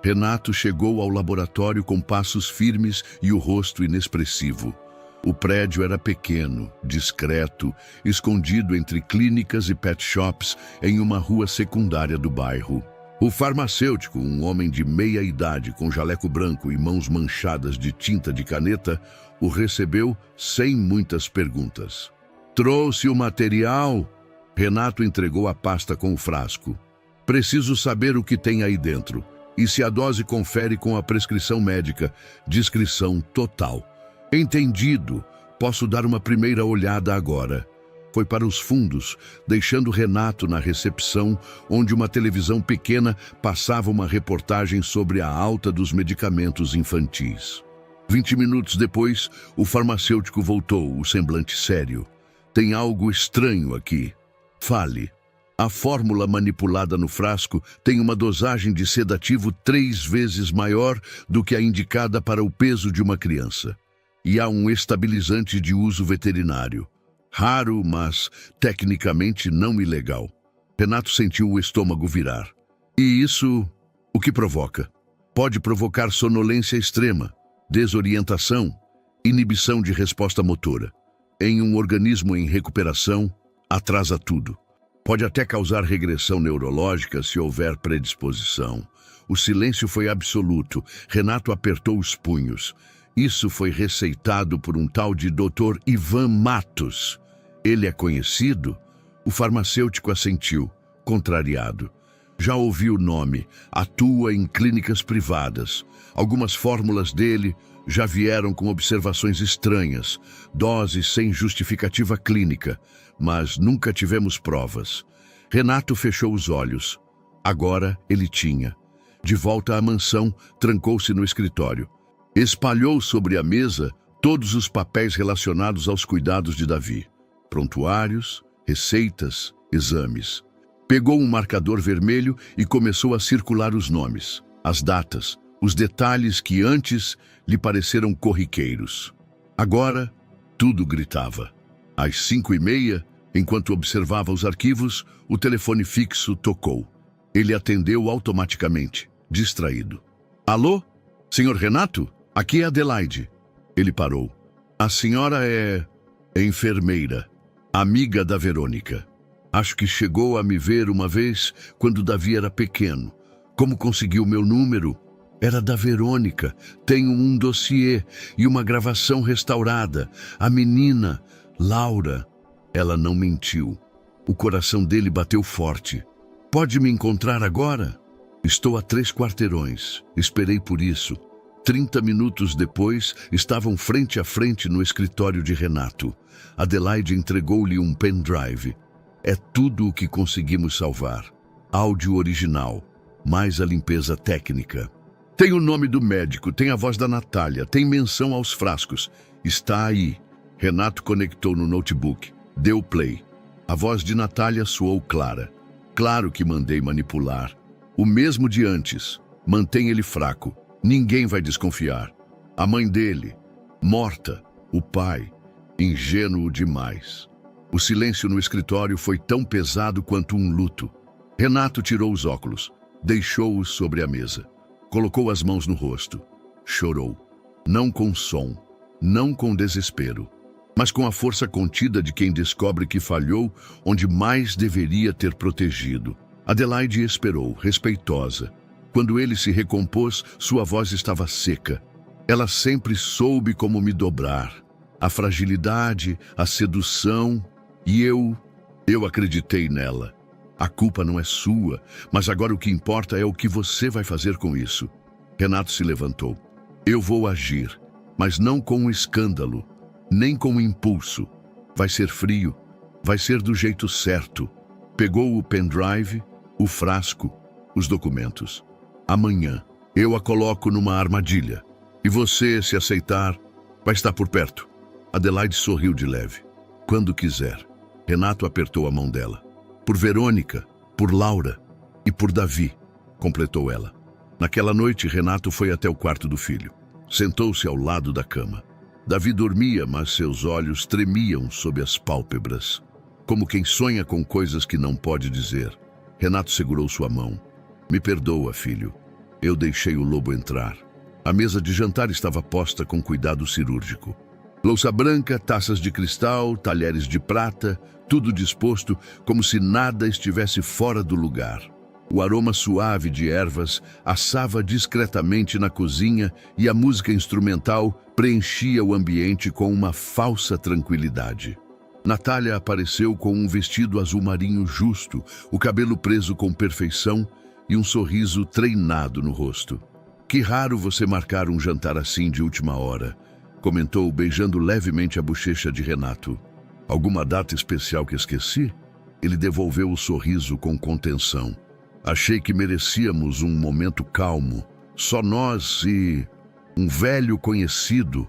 Renato chegou ao laboratório com passos firmes e o rosto inexpressivo. O prédio era pequeno, discreto, escondido entre clínicas e pet shops em uma rua secundária do bairro. O farmacêutico, um homem de meia idade com jaleco branco e mãos manchadas de tinta de caneta, o recebeu sem muitas perguntas. Trouxe o material? Renato entregou a pasta com o frasco. Preciso saber o que tem aí dentro. E se a dose confere com a prescrição médica, discrição total. Entendido. Posso dar uma primeira olhada agora. Foi para os fundos, deixando Renato na recepção, onde uma televisão pequena passava uma reportagem sobre a alta dos medicamentos infantis. 20 minutos depois, o farmacêutico voltou, o semblante sério. Tem algo estranho aqui. Fale. A fórmula manipulada no frasco tem uma dosagem de sedativo 3 vezes maior do que a indicada para o peso de uma criança. E há um estabilizante de uso veterinário. Raro, mas tecnicamente não ilegal. Renato sentiu o estômago virar. E isso, o que provoca? Pode provocar sonolência extrema, desorientação, inibição de resposta motora. Em um organismo em recuperação, atrasa tudo. Pode até causar regressão neurológica se houver predisposição. O silêncio foi absoluto. Renato apertou os punhos. Isso foi receitado por um tal de Dr. Ivan Matos. Ele é conhecido? O farmacêutico assentiu, contrariado. Já ouvi o nome, atua em clínicas privadas. Algumas fórmulas dele já vieram com observações estranhas, doses sem justificativa clínica, mas nunca tivemos provas. Renato fechou os olhos. Agora ele tinha. De volta à mansão, trancou-se no escritório. Espalhou sobre a mesa todos os papéis relacionados aos cuidados de Davi. Prontuários, receitas, exames. Pegou um marcador vermelho e começou a circular os nomes, as datas, os detalhes que antes lhe pareceram corriqueiros. Agora, tudo gritava. Às 5h30, enquanto observava os arquivos, o telefone fixo tocou. Ele atendeu automaticamente, distraído. Alô? Senhor Renato? Aqui é Adelaide. Ele parou. A senhora é enfermeira, amiga da Verônica. Acho que chegou a me ver uma vez quando Davi era pequeno. Como conseguiu meu número? Era da Verônica. Tenho um dossiê e uma gravação restaurada. A menina, Laura, ela não mentiu. O coração dele bateu forte. Pode me encontrar agora? Estou a 3 quarteirões. Esperei por isso. 30 minutos depois, estavam frente a frente no escritório de Renato. Adelaide entregou-lhe um pendrive. É tudo o que conseguimos salvar. Áudio original, mais a limpeza técnica. Tem o nome do médico, tem a voz da Natália, tem menção aos frascos. Está aí. Renato conectou no notebook. Deu play. A voz de Natália soou clara. Claro que mandei manipular. O mesmo de antes. Mantém ele fraco. Ninguém vai desconfiar. A mãe dele, morta. O pai, ingênuo demais. O silêncio no escritório foi tão pesado quanto um luto. Renato tirou os óculos, deixou-os sobre a mesa. Colocou as mãos no rosto. Chorou. Não com som, não com desespero, mas com a força contida de quem descobre que falhou onde mais deveria ter protegido. Adelaide esperou, respeitosa. Quando ele se recompôs, sua voz estava seca. Ela sempre soube como me dobrar. A fragilidade, a sedução, e eu acreditei nela. A culpa não é sua, mas agora o que importa é o que você vai fazer com isso. Renato se levantou. Eu vou agir, mas não com um escândalo, nem com um impulso. Vai ser frio, vai ser do jeito certo. Pegou o pendrive, o frasco, os documentos. Amanhã, eu a coloco numa armadilha. E você, se aceitar, vai estar por perto. Adelaide sorriu de leve. Quando quiser. Renato apertou a mão dela. Por Verônica, por Laura e por Davi, completou ela. Naquela noite, Renato foi até o quarto do filho. Sentou-se ao lado da cama. Davi dormia, mas seus olhos tremiam sob as pálpebras, como quem sonha com coisas que não pode dizer. Renato segurou sua mão. Me perdoa, filho. Eu deixei o lobo entrar. A mesa de jantar estava posta com cuidado cirúrgico. Louça branca, taças de cristal, talheres de prata, tudo disposto como se nada estivesse fora do lugar. O aroma suave de ervas assava discretamente na cozinha e a música instrumental preenchia o ambiente com uma falsa tranquilidade. Natália apareceu com um vestido azul marinho justo, o cabelo preso com perfeição e um sorriso treinado no rosto. Que raro você marcar um jantar assim de última hora, comentou, beijando levemente a bochecha de Renato. Alguma data especial que esqueci? Ele devolveu o sorriso com contenção. Achei que merecíamos um momento calmo, só nós e um velho conhecido,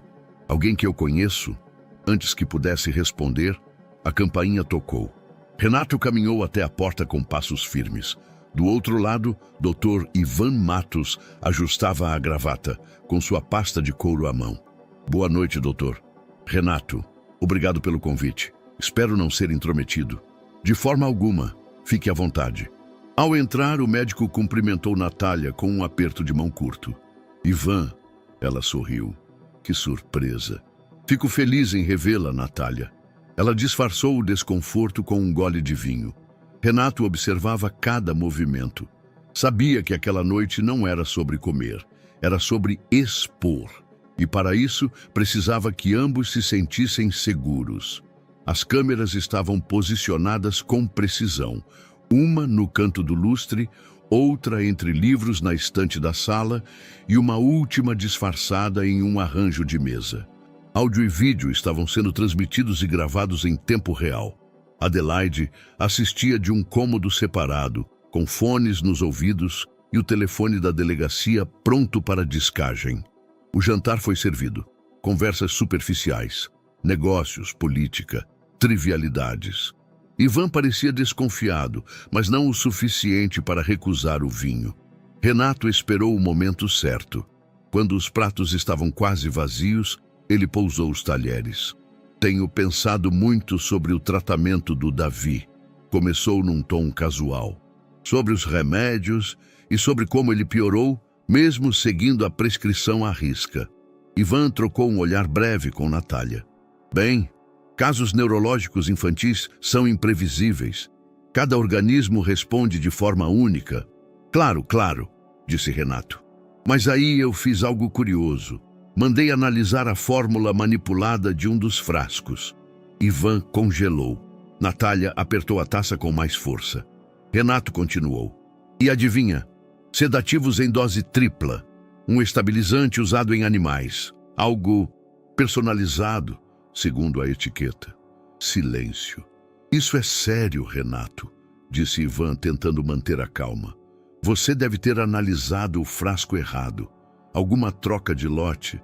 alguém que eu conheço. Antes que pudesse responder, a campainha tocou. Renato caminhou até a porta com passos firmes. Do outro lado, Dr. Ivan Matos ajustava a gravata, com sua pasta de couro à mão. Boa noite, doutor. Renato, obrigado pelo convite. Espero não ser intrometido. De forma alguma, fique à vontade. Ao entrar, o médico cumprimentou Natália com um aperto de mão curto. Ivan, ela sorriu. Que surpresa. Fico feliz em revê-la, Natália. Ela disfarçou o desconforto com um gole de vinho. Renato observava cada movimento. Sabia que aquela noite não era sobre comer, era sobre expor. E para isso, precisava que ambos se sentissem seguros. As câmeras estavam posicionadas com precisão. Uma no canto do lustre, outra entre livros na estante da sala e uma última disfarçada em um arranjo de mesa. Áudio e vídeo estavam sendo transmitidos e gravados em tempo real. Adelaide assistia de um cômodo separado, com fones nos ouvidos e o telefone da delegacia pronto para descagem. O jantar foi servido. Conversas superficiais, negócios, política, trivialidades. Ivan parecia desconfiado, mas não o suficiente para recusar o vinho. Renato esperou o momento certo. Quando os pratos estavam quase vazios, ele pousou os talheres. Tenho pensado muito sobre o tratamento do Davi. Começou num tom casual. Sobre os remédios e sobre como ele piorou, mesmo seguindo a prescrição à risca. Ivan trocou um olhar breve com Natália. Bem, casos neurológicos infantis são imprevisíveis. Cada organismo responde de forma única. Claro, claro, disse Renato. Mas aí eu fiz algo curioso. Mandei analisar a fórmula manipulada de um dos frascos. Ivan congelou. Natália apertou a taça com mais força. Renato continuou. E adivinha? Sedativos em dose tripla. Um estabilizante usado em animais. Algo personalizado, segundo a etiqueta. Silêncio. Isso é sério, Renato, disse Ivan, tentando manter a calma. Você deve ter analisado o frasco errado. Alguma troca de lote?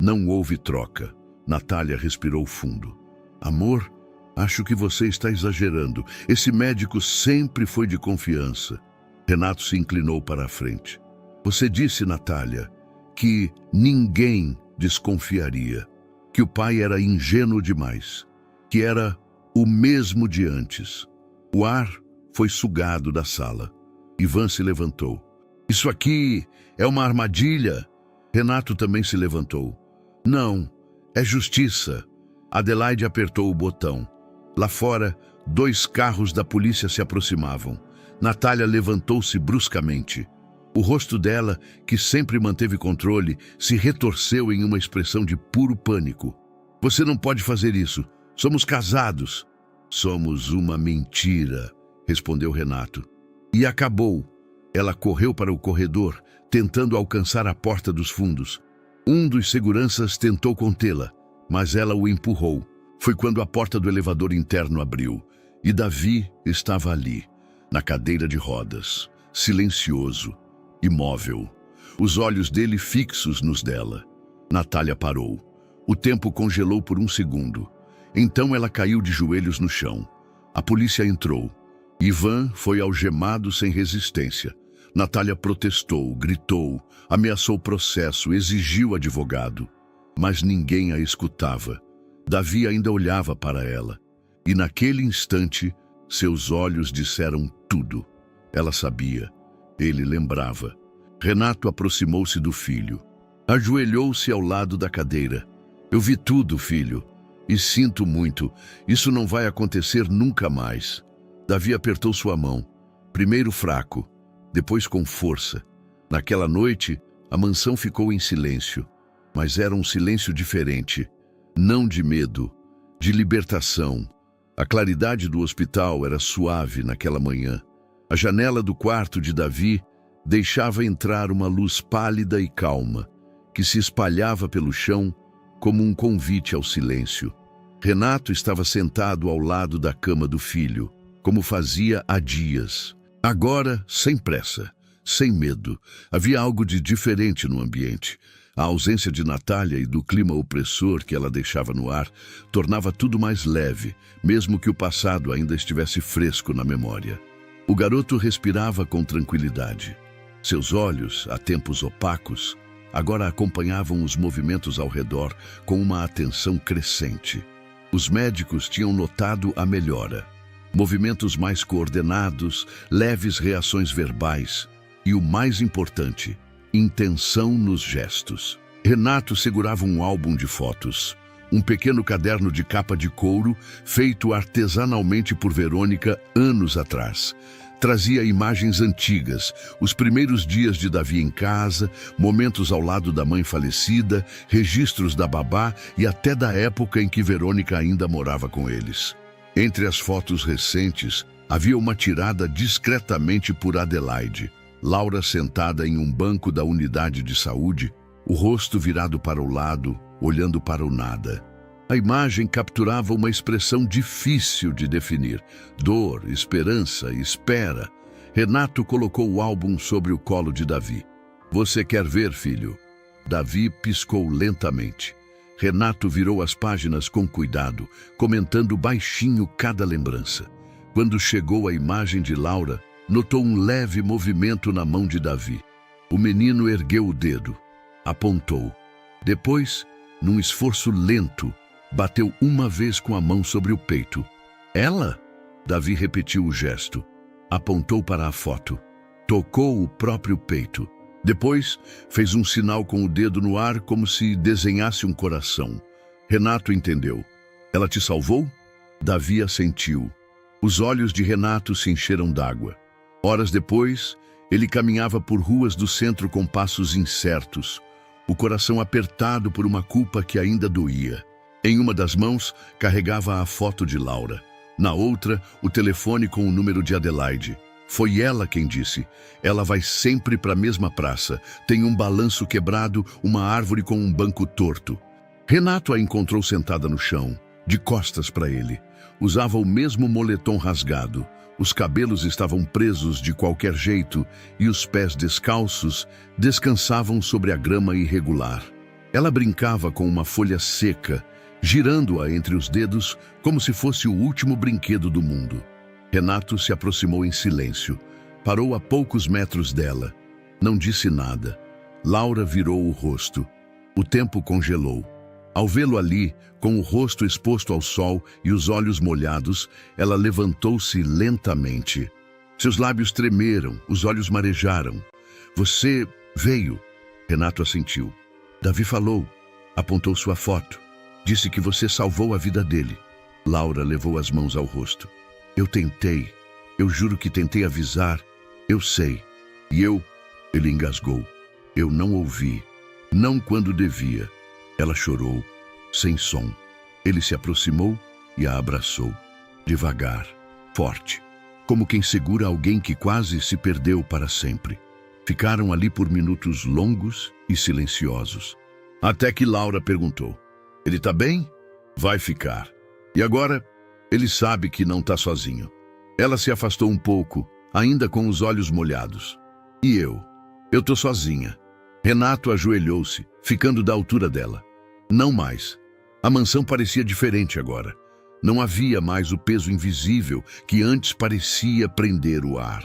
Não houve troca. Natália respirou fundo. Amor, acho que você está exagerando. Esse médico sempre foi de confiança. Renato se inclinou para a frente. Você disse, Natália, que ninguém desconfiaria, que o pai era ingênuo demais, que era o mesmo de antes. O ar foi sugado da sala. Ivan se levantou. Isso aqui é uma armadilha. Renato também se levantou. Não, é justiça. Adelaide apertou o botão. Lá fora, 2 carros da polícia se aproximavam. Natália levantou-se bruscamente. O rosto dela, que sempre manteve controle, se retorceu em uma expressão de puro pânico. Você não pode fazer isso. Somos casados. Somos uma mentira, respondeu Renato. E acabou. Ela correu para o corredor, tentando alcançar a porta dos fundos. Um dos seguranças tentou contê-la, mas ela o empurrou. Foi quando a porta do elevador interno abriu, e Davi estava ali, na cadeira de rodas, silencioso, imóvel, os olhos dele fixos nos dela. Natália parou. O tempo congelou por um segundo. Então ela caiu de joelhos no chão. A polícia entrou. Ivan foi algemado sem resistência. Natália protestou, gritou, ameaçou processo, exigiu advogado. Mas ninguém a escutava. Davi ainda olhava para ela. E naquele instante, seus olhos disseram tudo. Ela sabia. Ele lembrava. Renato aproximou-se do filho. Ajoelhou-se ao lado da cadeira. Eu vi tudo, filho. E sinto muito. Isso não vai acontecer nunca mais. Davi apertou sua mão. Primeiro fraco, depois com força. Naquela noite, a mansão ficou em silêncio. Mas era um silêncio diferente. Não de medo, de libertação. A claridade do hospital era suave naquela manhã. A janela do quarto de Davi deixava entrar uma luz pálida e calma, que se espalhava pelo chão como um convite ao silêncio. Renato estava sentado ao lado da cama do filho, como fazia há dias. Agora, sem pressa, sem medo, havia algo de diferente no ambiente. A ausência de Natália e do clima opressor que ela deixava no ar tornava tudo mais leve, mesmo que o passado ainda estivesse fresco na memória. O garoto respirava com tranquilidade. Seus olhos, há tempos opacos, agora acompanhavam os movimentos ao redor com uma atenção crescente. Os médicos tinham notado a melhora. Movimentos mais coordenados, leves reações verbais e, o mais importante, intenção nos gestos. Renato segurava um álbum de fotos, um pequeno caderno de capa de couro feito artesanalmente por Verônica anos atrás. Trazia imagens antigas, os primeiros dias de Davi em casa, momentos ao lado da mãe falecida, registros da babá e até da época em que Verônica ainda morava com eles. Entre as fotos recentes, havia uma tirada discretamente por Adelaide. Laura sentada em um banco da unidade de saúde, o rosto virado para o lado, olhando para o nada. A imagem capturava uma expressão difícil de definir. Dor, esperança, espera. Renato colocou o álbum sobre o colo de Davi. "Você quer ver, filho?" Davi piscou lentamente. Renato virou as páginas com cuidado, comentando baixinho cada lembrança. Quando chegou à imagem de Laura, notou um leve movimento na mão de Davi. O menino ergueu o dedo, apontou. Depois, num esforço lento, bateu uma vez com a mão sobre o peito. "Ela?" Davi repetiu o gesto. Apontou para a foto. Tocou o próprio peito. Depois, fez um sinal com o dedo no ar como se desenhasse um coração. Renato entendeu. "Ela te salvou?" Davi assentiu. Os olhos de Renato se encheram d'água. Horas depois, ele caminhava por ruas do centro com passos incertos, o coração apertado por uma culpa que ainda doía. Em uma das mãos, carregava a foto de Laura. Na outra, o telefone com o número de Adelaide. Foi ela quem disse: "Ela vai sempre para a mesma praça. Tem um balanço quebrado, uma árvore com um banco torto." Renato a encontrou sentada no chão, de costas para ele. Usava o mesmo moletom rasgado. Os cabelos estavam presos de qualquer jeito e os pés descalços descansavam sobre a grama irregular. Ela brincava com uma folha seca, girando-a entre os dedos como se fosse o último brinquedo do mundo. Renato se aproximou em silêncio. Parou a poucos metros dela. Não disse nada. Laura virou o rosto. O tempo congelou. Ao vê-lo ali, com o rosto exposto ao sol e os olhos molhados, ela levantou-se lentamente. Seus lábios tremeram, os olhos marejaram. "Você veio." Renato assentiu. "Davi falou. Apontou sua foto. Disse que você salvou a vida dele." Laura levou as mãos ao rosto. "Eu tentei. Eu juro que tentei avisar. Eu sei. E eu..." Ele engasgou. "Eu não ouvi. Não quando devia." Ela chorou, sem som. Ele se aproximou e a abraçou. Devagar, forte, como quem segura alguém que quase se perdeu para sempre. Ficaram ali por minutos longos e silenciosos. Até que Laura perguntou: "Ele tá bem?" "Vai ficar. E agora, ele sabe que não tá sozinho." Ela se afastou um pouco, ainda com os olhos molhados. "E eu? Eu tô sozinha." Renato ajoelhou-se, ficando da altura dela. Não mais. A mansão parecia diferente agora. Não havia mais o peso invisível que antes parecia prender o ar.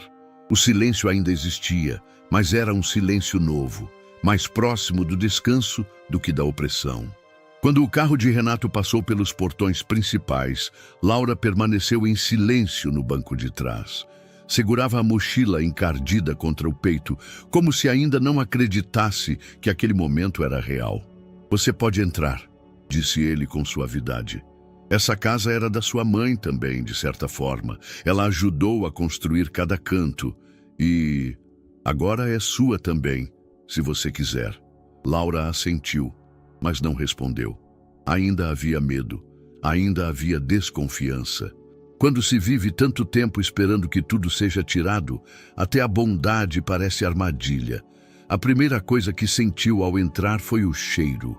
O silêncio ainda existia, mas era um silêncio novo, mais próximo do descanso do que da opressão. Quando o carro de Renato passou pelos portões principais, Laura permaneceu em silêncio no banco de trás. Segurava a mochila encardida contra o peito, como se ainda não acreditasse que aquele momento era real. "Você pode entrar", disse ele com suavidade. Essa casa era da sua mãe também, de certa forma. Ela ajudou a construir cada canto. E agora é sua também, se você quiser. Laura assentiu, mas não respondeu. Ainda havia medo, ainda havia desconfiança. Quando se vive tanto tempo esperando que tudo seja tirado, até a bondade parece armadilha. A primeira coisa que sentiu ao entrar foi o cheiro,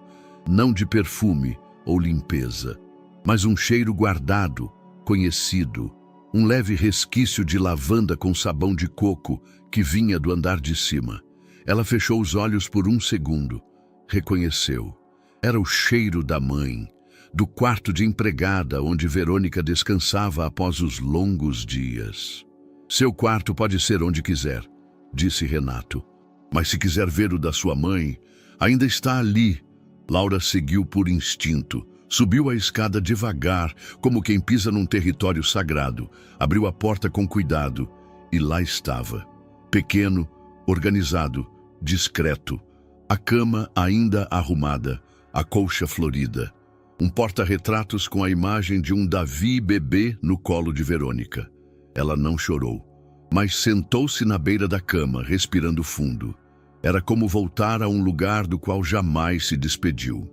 não de perfume ou limpeza, mas um cheiro guardado, conhecido, um leve resquício de lavanda com sabão de coco que vinha do andar de cima. Ela fechou os olhos por um segundo. Reconheceu. Era o cheiro da mãe, do quarto de empregada onde Verônica descansava após os longos dias. Seu quarto pode ser onde quiser, disse Renato. Mas se quiser ver o da sua mãe, ainda está ali. Laura seguiu por instinto. Subiu a escada devagar, como quem pisa num território sagrado. Abriu a porta com cuidado e lá estava. Pequeno, organizado, discreto. A cama ainda arrumada, a colcha florida. Um porta-retratos com a imagem de um Davi bebê no colo de Verônica. Ela não chorou, mas sentou-se na beira da cama, respirando fundo. Era como voltar a um lugar do qual jamais se despediu.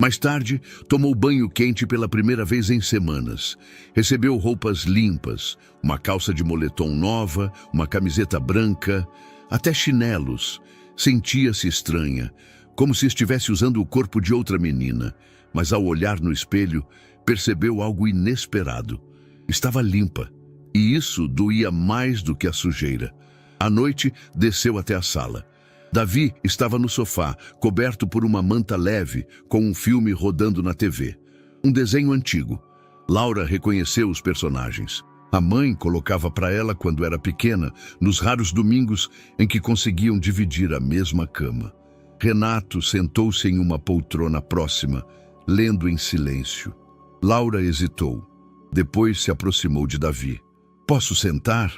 Mais tarde, tomou banho quente pela primeira vez em semanas. Recebeu roupas limpas, uma calça de moletom nova, uma camiseta branca, até chinelos. Sentia-se estranha, como se estivesse usando o corpo de outra menina. Mas ao olhar no espelho, percebeu algo inesperado. Estava limpa, e isso doía mais do que a sujeira. À noite, desceu até a sala. Davi estava no sofá, coberto por uma manta leve, com um filme rodando na TV. Um desenho antigo. Laura reconheceu os personagens. A mãe colocava para ela quando era pequena, nos raros domingos em que conseguiam dividir a mesma cama. Renato sentou-se em uma poltrona próxima, lendo em silêncio. Laura hesitou. Depois se aproximou de Davi. "Posso sentar?"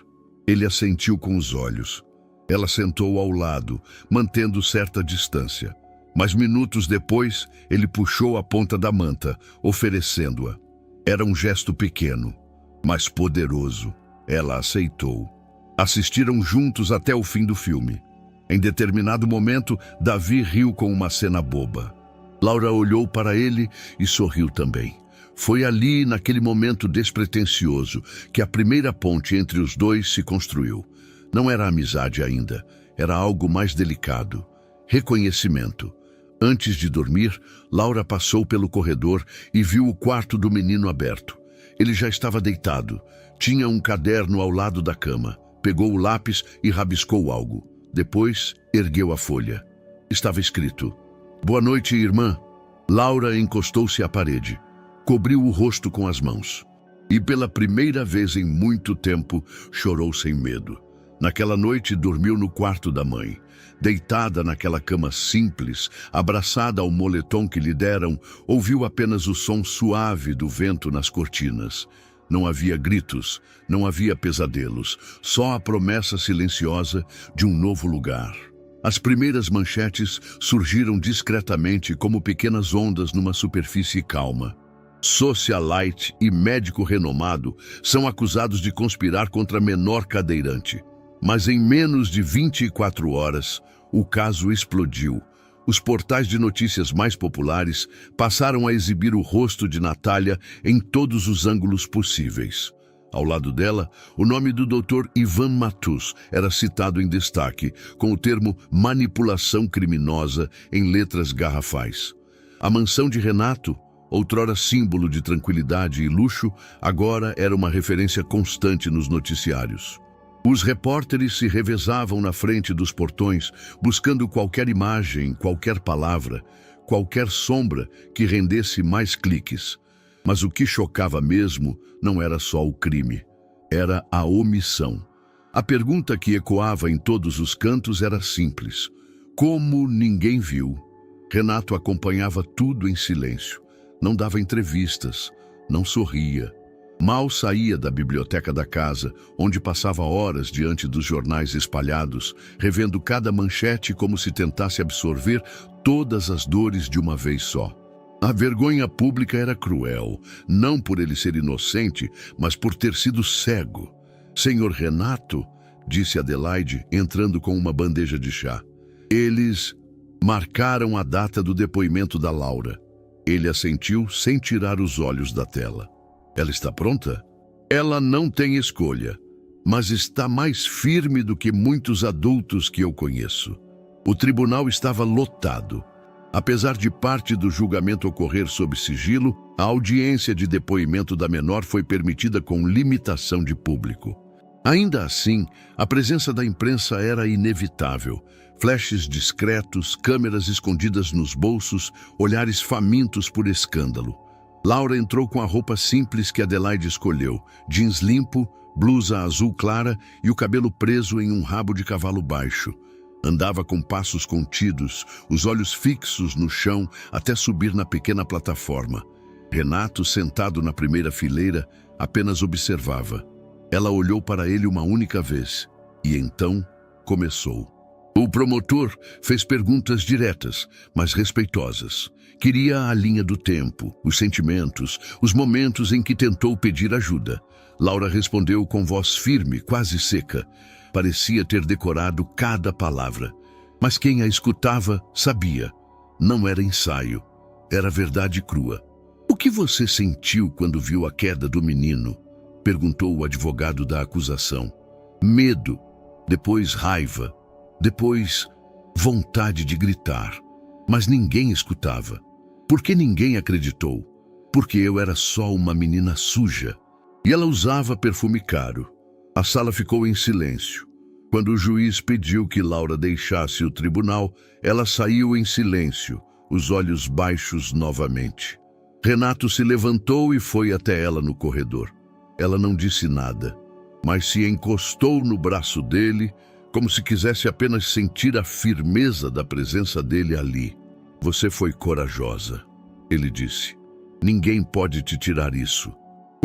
Ele assentiu com os olhos. Ela sentou ao lado, mantendo certa distância. Mas minutos depois, ele puxou a ponta da manta, oferecendo-a. Era um gesto pequeno, mas poderoso. Ela aceitou. Assistiram juntos até o fim do filme. Em determinado momento, Davi riu com uma cena boba. Laura olhou para ele e sorriu também. Foi ali, naquele momento despretensioso, que a primeira ponte entre os dois se construiu. Não era amizade ainda, era algo mais delicado. Reconhecimento. Antes de dormir, Laura passou pelo corredor e viu o quarto do menino aberto. Ele já estava deitado. Tinha um caderno ao lado da cama. Pegou o lápis e rabiscou algo. Depois, ergueu a folha. Estava escrito: "Boa noite, irmã." Laura encostou-se à parede. Cobriu o rosto com as mãos. E pela primeira vez em muito tempo, chorou sem medo. Naquela noite, dormiu no quarto da mãe. Deitada naquela cama simples, abraçada ao moletom que lhe deram, ouviu apenas o som suave do vento nas cortinas. Não havia gritos, não havia pesadelos, só a promessa silenciosa de um novo lugar. As primeiras manchetes surgiram discretamente como pequenas ondas numa superfície calma. Socialite e médico renomado são acusados de conspirar contra menor cadeirante. Mas em menos de 24 horas, o caso explodiu. Os portais de notícias mais populares passaram a exibir o rosto de Natália em todos os ângulos possíveis. Ao lado dela, o nome do Dr. Ivan Matus era citado em destaque, com o termo manipulação criminosa em letras garrafais. A mansão de Renato, outrora símbolo de tranquilidade e luxo, agora era uma referência constante nos noticiários. Os repórteres se revezavam na frente dos portões, buscando qualquer imagem, qualquer palavra, qualquer sombra que rendesse mais cliques. Mas o que chocava mesmo não era só o crime, era a omissão. A pergunta que ecoava em todos os cantos era simples: como ninguém viu? Renato acompanhava tudo em silêncio. Não dava entrevistas, não sorria. Mal saía da biblioteca da casa, onde passava horas diante dos jornais espalhados, revendo cada manchete como se tentasse absorver todas as dores de uma vez só. A vergonha pública era cruel, não por ele ser inocente, mas por ter sido cego. "Senhor Renato", disse Adelaide, entrando com uma bandeja de chá. Eles marcaram a data do depoimento da Laura. Ele assentiu sem tirar os olhos da tela. "Ela está pronta?" Ela não tem escolha, mas está mais firme do que muitos adultos que eu conheço. O tribunal estava lotado. Apesar de parte do julgamento ocorrer sob sigilo, a audiência de depoimento da menor foi permitida com limitação de público. Ainda assim, a presença da imprensa era inevitável. Flashes discretos, câmeras escondidas nos bolsos, olhares famintos por escândalo. Laura entrou com a roupa simples que Adelaide escolheu, jeans limpo, blusa azul clara e o cabelo preso em um rabo de cavalo baixo. Andava com passos contidos, os olhos fixos no chão até subir na pequena plataforma. Renato, sentado na primeira fileira, apenas observava. Ela olhou para ele uma única vez e então começou. O promotor fez perguntas diretas, mas respeitosas. Queria a linha do tempo, os sentimentos, os momentos em que tentou pedir ajuda. Laura respondeu com voz firme, quase seca. Parecia ter decorado cada palavra. Mas quem a escutava sabia. Não era ensaio, era verdade crua. O que você sentiu quando viu a queda do menino? Perguntou o advogado da acusação. Medo, depois raiva, depois vontade de gritar. Mas ninguém escutava. Por que ninguém acreditou? Porque eu era só uma menina suja. E ela usava perfume caro. A sala ficou em silêncio. Quando o juiz pediu que Laura deixasse o tribunal, ela saiu em silêncio, os olhos baixos novamente. Renato se levantou e foi até ela no corredor. Ela não disse nada, mas se encostou no braço dele, como se quisesse apenas sentir a firmeza da presença dele ali. Você foi corajosa, ele disse. Ninguém pode te tirar isso.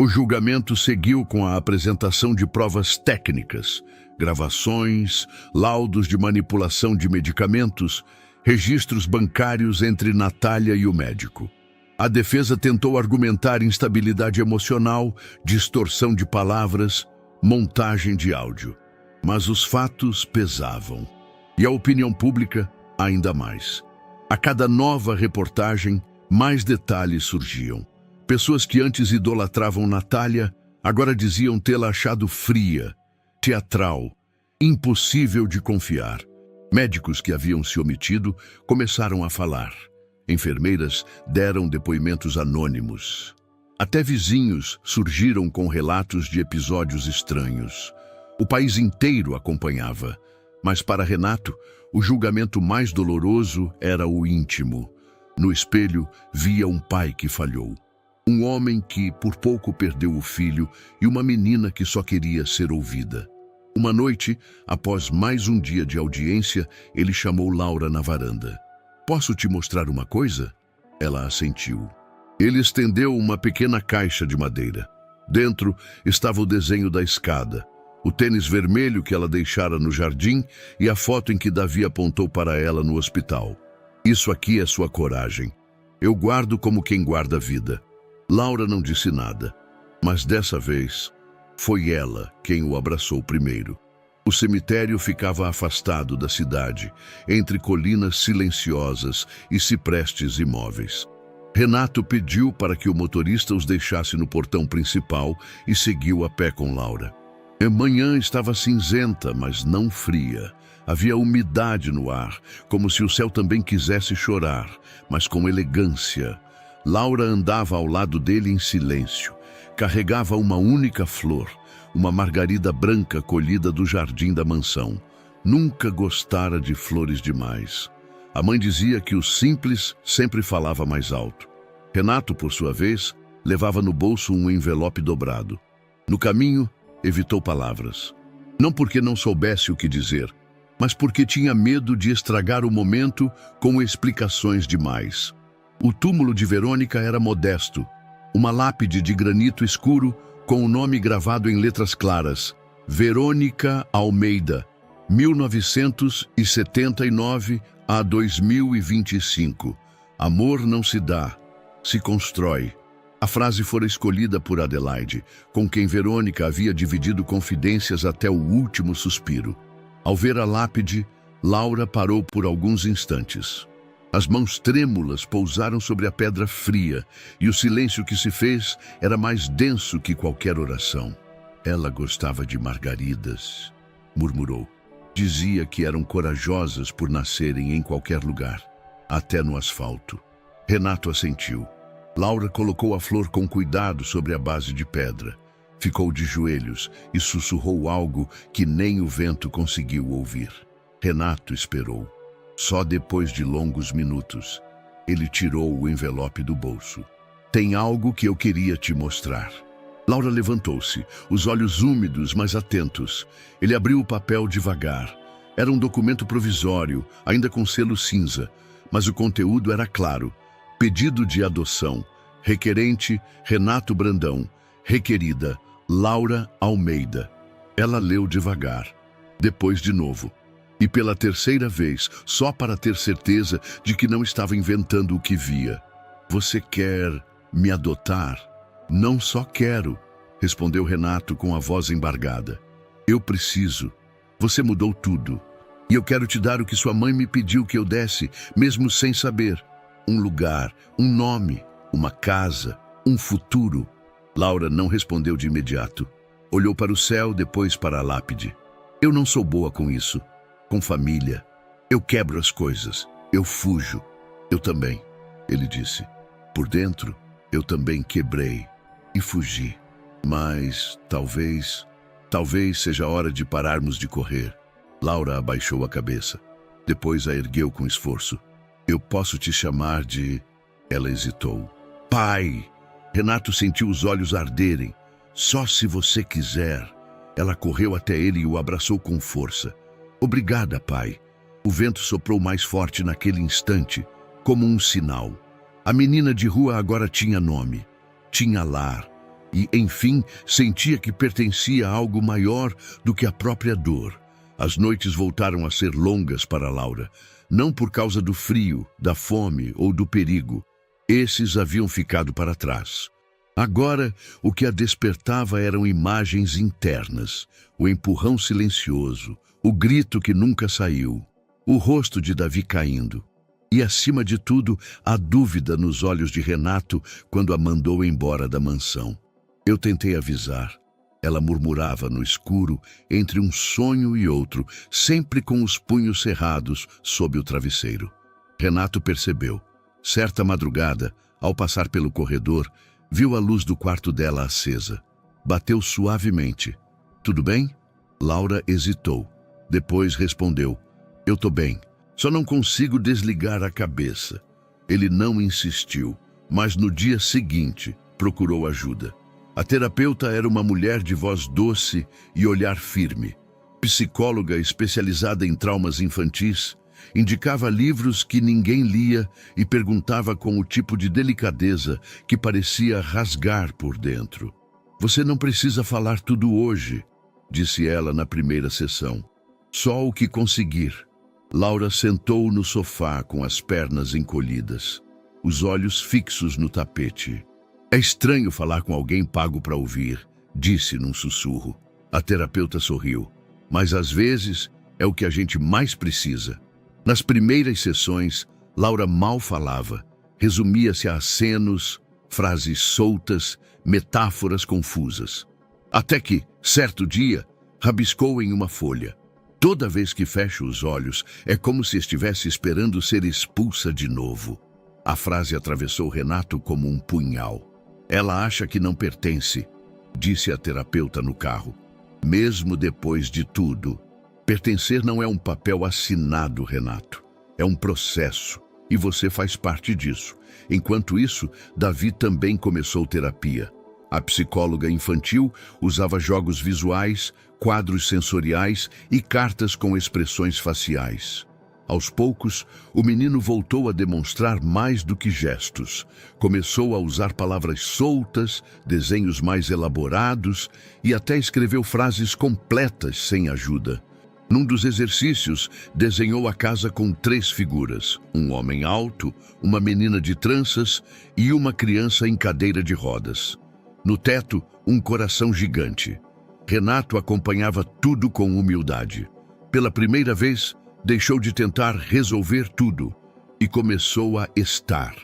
O julgamento seguiu com a apresentação de provas técnicas, gravações, laudos de manipulação de medicamentos, registros bancários entre Natália e o médico. A defesa tentou argumentar instabilidade emocional, distorção de palavras, montagem de áudio. Mas os fatos pesavam. E a opinião pública, ainda mais. A cada nova reportagem, mais detalhes surgiam. Pessoas que antes idolatravam Natália, agora diziam tê-la achado fria, teatral, impossível de confiar. Médicos que haviam se omitido começaram a falar. Enfermeiras deram depoimentos anônimos. Até vizinhos surgiram com relatos de episódios estranhos. O país inteiro acompanhava, mas para Renato, o julgamento mais doloroso era o íntimo. No espelho, via um pai que falhou. Um homem que por pouco perdeu o filho e uma menina que só queria ser ouvida. Uma noite, após mais um dia de audiência, ele chamou Laura na varanda. Posso te mostrar uma coisa? Ela assentiu. Ele estendeu uma pequena caixa de madeira. Dentro estava o desenho da escada, o tênis vermelho que ela deixara no jardim e a foto em que Davi apontou para ela no hospital. Isso aqui é sua coragem. Eu guardo como quem guarda a vida. Laura não disse nada, mas dessa vez foi ela quem o abraçou primeiro. O cemitério ficava afastado da cidade, entre colinas silenciosas e ciprestes imóveis. Renato pediu para que o motorista os deixasse no portão principal e seguiu a pé com Laura. A manhã estava cinzenta, mas não fria. Havia umidade no ar, como se o céu também quisesse chorar, mas com elegância. Laura andava ao lado dele em silêncio. Carregava uma única flor, uma margarida branca colhida do jardim da mansão. Nunca gostara de flores demais. A mãe dizia que o simples sempre falava mais alto. Renato, por sua vez, levava no bolso um envelope dobrado. No caminho, evitou palavras. Não porque não soubesse o que dizer, mas porque tinha medo de estragar o momento com explicações demais. O túmulo de Verônica era modesto, uma lápide de granito escuro com o nome gravado em letras claras: Verônica Almeida, 1979 a 2025. Amor não se dá, se constrói. A frase fora escolhida por Adelaide, com quem Verônica havia dividido confidências até o último suspiro. Ao ver a lápide, Laura parou por alguns instantes. As mãos trêmulas pousaram sobre a pedra fria e o silêncio que se fez era mais denso que qualquer oração. Ela gostava de margaridas, murmurou. Dizia que eram corajosas por nascerem em qualquer lugar, até no asfalto. Renato assentiu. Laura colocou a flor com cuidado sobre a base de pedra. Ficou de joelhos e sussurrou algo que nem o vento conseguiu ouvir. Renato esperou. Só depois de longos minutos, ele tirou o envelope do bolso. Tem algo que eu queria te mostrar. Laura levantou-se, os olhos úmidos, mas atentos. Ele abriu o papel devagar. Era um documento provisório, ainda com selo cinza, mas o conteúdo era claro. Pedido de adoção. Requerente, Renato Brandão. Requerida, Laura Almeida. Ela leu devagar. Depois de novo. E pela terceira vez, só para ter certeza de que não estava inventando o que via. Você quer me adotar? Não só quero, respondeu Renato com a voz embargada. Eu preciso. Você mudou tudo. E eu quero te dar o que sua mãe me pediu que eu desse, mesmo sem saber. Um lugar, um nome, uma casa, um futuro. Laura não respondeu de imediato. Olhou para o céu, depois para a lápide. Eu não sou boa com isso. Com família. Eu quebro as coisas. Eu fujo. Eu também, ele disse. Por dentro, eu também quebrei e fugi. Mas talvez seja a hora de pararmos de correr. Laura abaixou a cabeça. Depois a ergueu com esforço. Eu posso te chamar de... Ela hesitou. Pai! Renato sentiu os olhos arderem. Só se você quiser. Ela correu até ele e o abraçou com força. Obrigada, pai. O vento soprou mais forte naquele instante, como um sinal. A menina de rua agora tinha nome, tinha lar, e, enfim, sentia que pertencia a algo maior do que a própria dor. As noites voltaram a ser longas para Laura, não por causa do frio, da fome ou do perigo. Esses haviam ficado para trás. Agora, o que a despertava eram imagens internas, o empurrão silencioso, o grito que nunca saiu, o rosto de Davi caindo. E, acima de tudo, a dúvida nos olhos de Renato quando a mandou embora da mansão. Eu tentei avisar. Ela murmurava no escuro, entre um sonho e outro, sempre com os punhos cerrados sob o travesseiro. Renato percebeu. Certa madrugada, ao passar pelo corredor, viu a luz do quarto dela acesa. Bateu suavemente. Tudo bem? Laura hesitou. Depois respondeu. Eu tô bem. Só não consigo desligar a cabeça. Ele não insistiu, mas no dia seguinte procurou ajuda. A terapeuta era uma mulher de voz doce e olhar firme. Psicóloga especializada em traumas infantis, indicava livros que ninguém lia e perguntava com o tipo de delicadeza que parecia rasgar por dentro. Você não precisa falar tudo hoje, disse ela na primeira sessão. Só o que conseguir. Laura sentou no sofá com as pernas encolhidas, os olhos fixos no tapete. É estranho falar com alguém pago para ouvir, disse num sussurro. A terapeuta sorriu. Mas às vezes é o que a gente mais precisa. Nas primeiras sessões, Laura mal falava. Resumia-se a acenos, frases soltas, metáforas confusas. Até que, certo dia, rabiscou em uma folha. Toda vez que fecho os olhos, é como se estivesse esperando ser expulsa de novo. A frase atravessou Renato como um punhal. Ela acha que não pertence, disse a terapeuta no carro. Mesmo depois de tudo, pertencer não é um papel assinado, Renato. É um processo, e você faz parte disso. Enquanto isso, Davi também começou terapia. A psicóloga infantil usava jogos visuais, quadros sensoriais e cartas com expressões faciais. Aos poucos, o menino voltou a demonstrar mais do que gestos. Começou a usar palavras soltas, desenhos mais elaborados e até escreveu frases completas sem ajuda. Num dos exercícios, desenhou a casa com 3 figuras: um homem alto, uma menina de tranças e uma criança em cadeira de rodas. No teto, um coração gigante. Renato acompanhava tudo com humildade. Pela primeira vez, deixou de tentar resolver tudo. e começou a estar.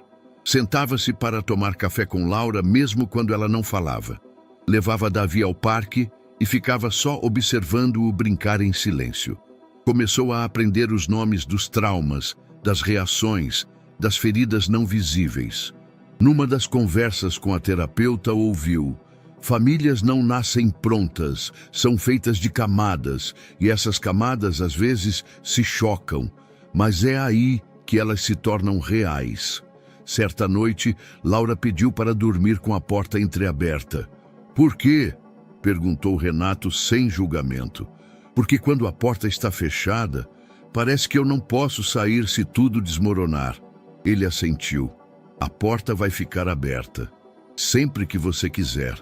Sentava-se para tomar café com Laura mesmo quando ela não falava. Levava Davi ao parque e ficava só observando-o brincar em silêncio. Começou a aprender os nomes dos traumas, das reações, das feridas não visíveis. Numa das conversas com a terapeuta, ouviu: famílias não nascem prontas, são feitas de camadas, e essas camadas às vezes se chocam, mas é aí que elas se tornam reais. Certa noite, Laura pediu para dormir com a porta entreaberta. Por quê? Perguntou Renato sem julgamento. Porque quando a porta está fechada, parece que eu não posso sair se tudo desmoronar. Ele assentiu. A porta vai ficar aberta, sempre que você quiser.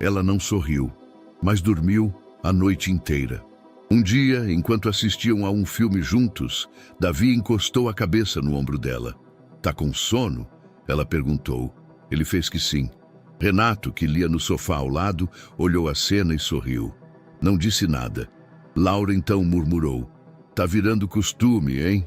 Ela não sorriu, mas dormiu a noite inteira. Um dia, enquanto assistiam a um filme juntos, Davi encostou a cabeça no ombro dela. Tá com sono? Ela perguntou. Ele fez que sim. Renato, que lia no sofá ao lado, olhou a cena e sorriu. Não disse nada. Laura então murmurou: tá virando costume, hein?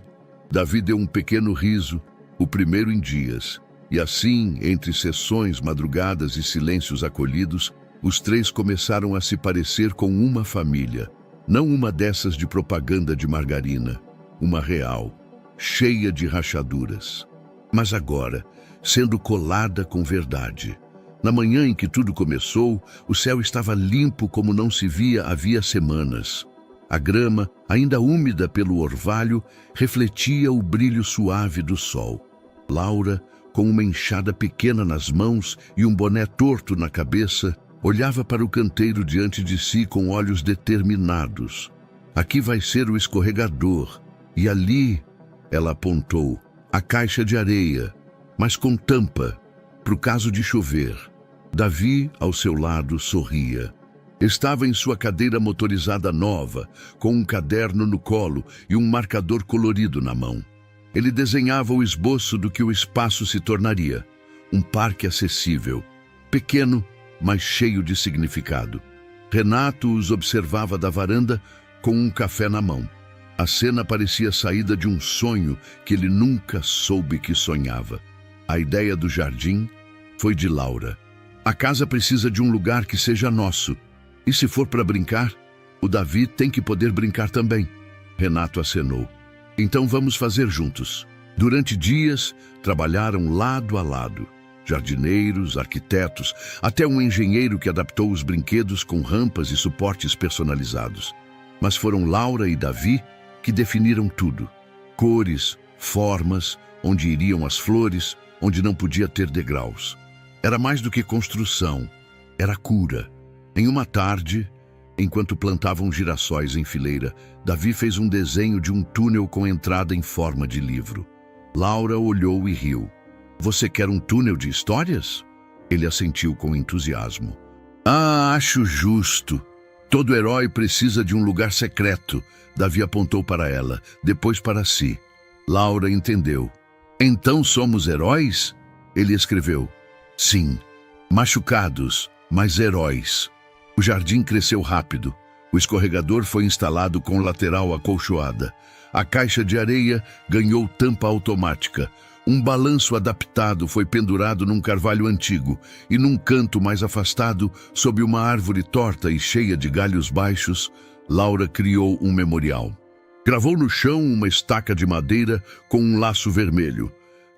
Davi deu um pequeno riso, o primeiro em dias. E assim, entre sessões, madrugadas e silêncios acolhidos, os três começaram a se parecer com uma família. Não uma dessas de propaganda de margarina, uma real, cheia de rachaduras. Mas agora, sendo colada com verdade. Na manhã em que tudo começou, o céu estava limpo como não se via havia semanas. A grama, ainda úmida pelo orvalho, refletia o brilho suave do sol. Laura, com uma enxada pequena nas mãos e um boné torto na cabeça, olhava para o canteiro diante de si com olhos determinados. Aqui vai ser o escorregador, e ali, ela apontou, a caixa de areia, mas com tampa, pro caso de chover. Davi, ao seu lado, sorria. Estava em sua cadeira motorizada nova, com um caderno no colo e um marcador colorido na mão. Ele desenhava o esboço do que o espaço se tornaria. Um parque acessível, pequeno, mas cheio de significado. Renato os observava da varanda com um café na mão. A cena parecia saída de um sonho que ele nunca soube que sonhava. A ideia do jardim foi de Laura. A casa precisa de um lugar que seja nosso. E se for para brincar, o Davi tem que poder brincar também. Renato acenou. Então vamos fazer juntos. Durante dias, trabalharam lado a lado. Jardineiros, arquitetos, até um engenheiro que adaptou os brinquedos com rampas e suportes personalizados. Mas foram Laura e Davi que definiram tudo. Cores, formas, onde iriam as flores, onde não podia ter degraus. Era mais do que construção, era cura. Em uma tarde, enquanto plantavam girassóis em fileira, Davi fez um desenho de um túnel com entrada em forma de livro. Laura olhou e riu. Você quer um túnel de histórias? Ele assentiu com entusiasmo. Ah, acho justo. Todo herói precisa de um lugar secreto. Davi apontou para ela, depois para si. Laura entendeu. Então somos heróis? Ele escreveu. Sim, machucados, mas heróis. O jardim cresceu rápido. O escorregador foi instalado com lateral acolchoada. A caixa de areia ganhou tampa automática. Um balanço adaptado foi pendurado num carvalho antigo e num canto mais afastado, sob uma árvore torta e cheia de galhos baixos, Laura criou um memorial. Gravou no chão uma estaca de madeira com um laço vermelho.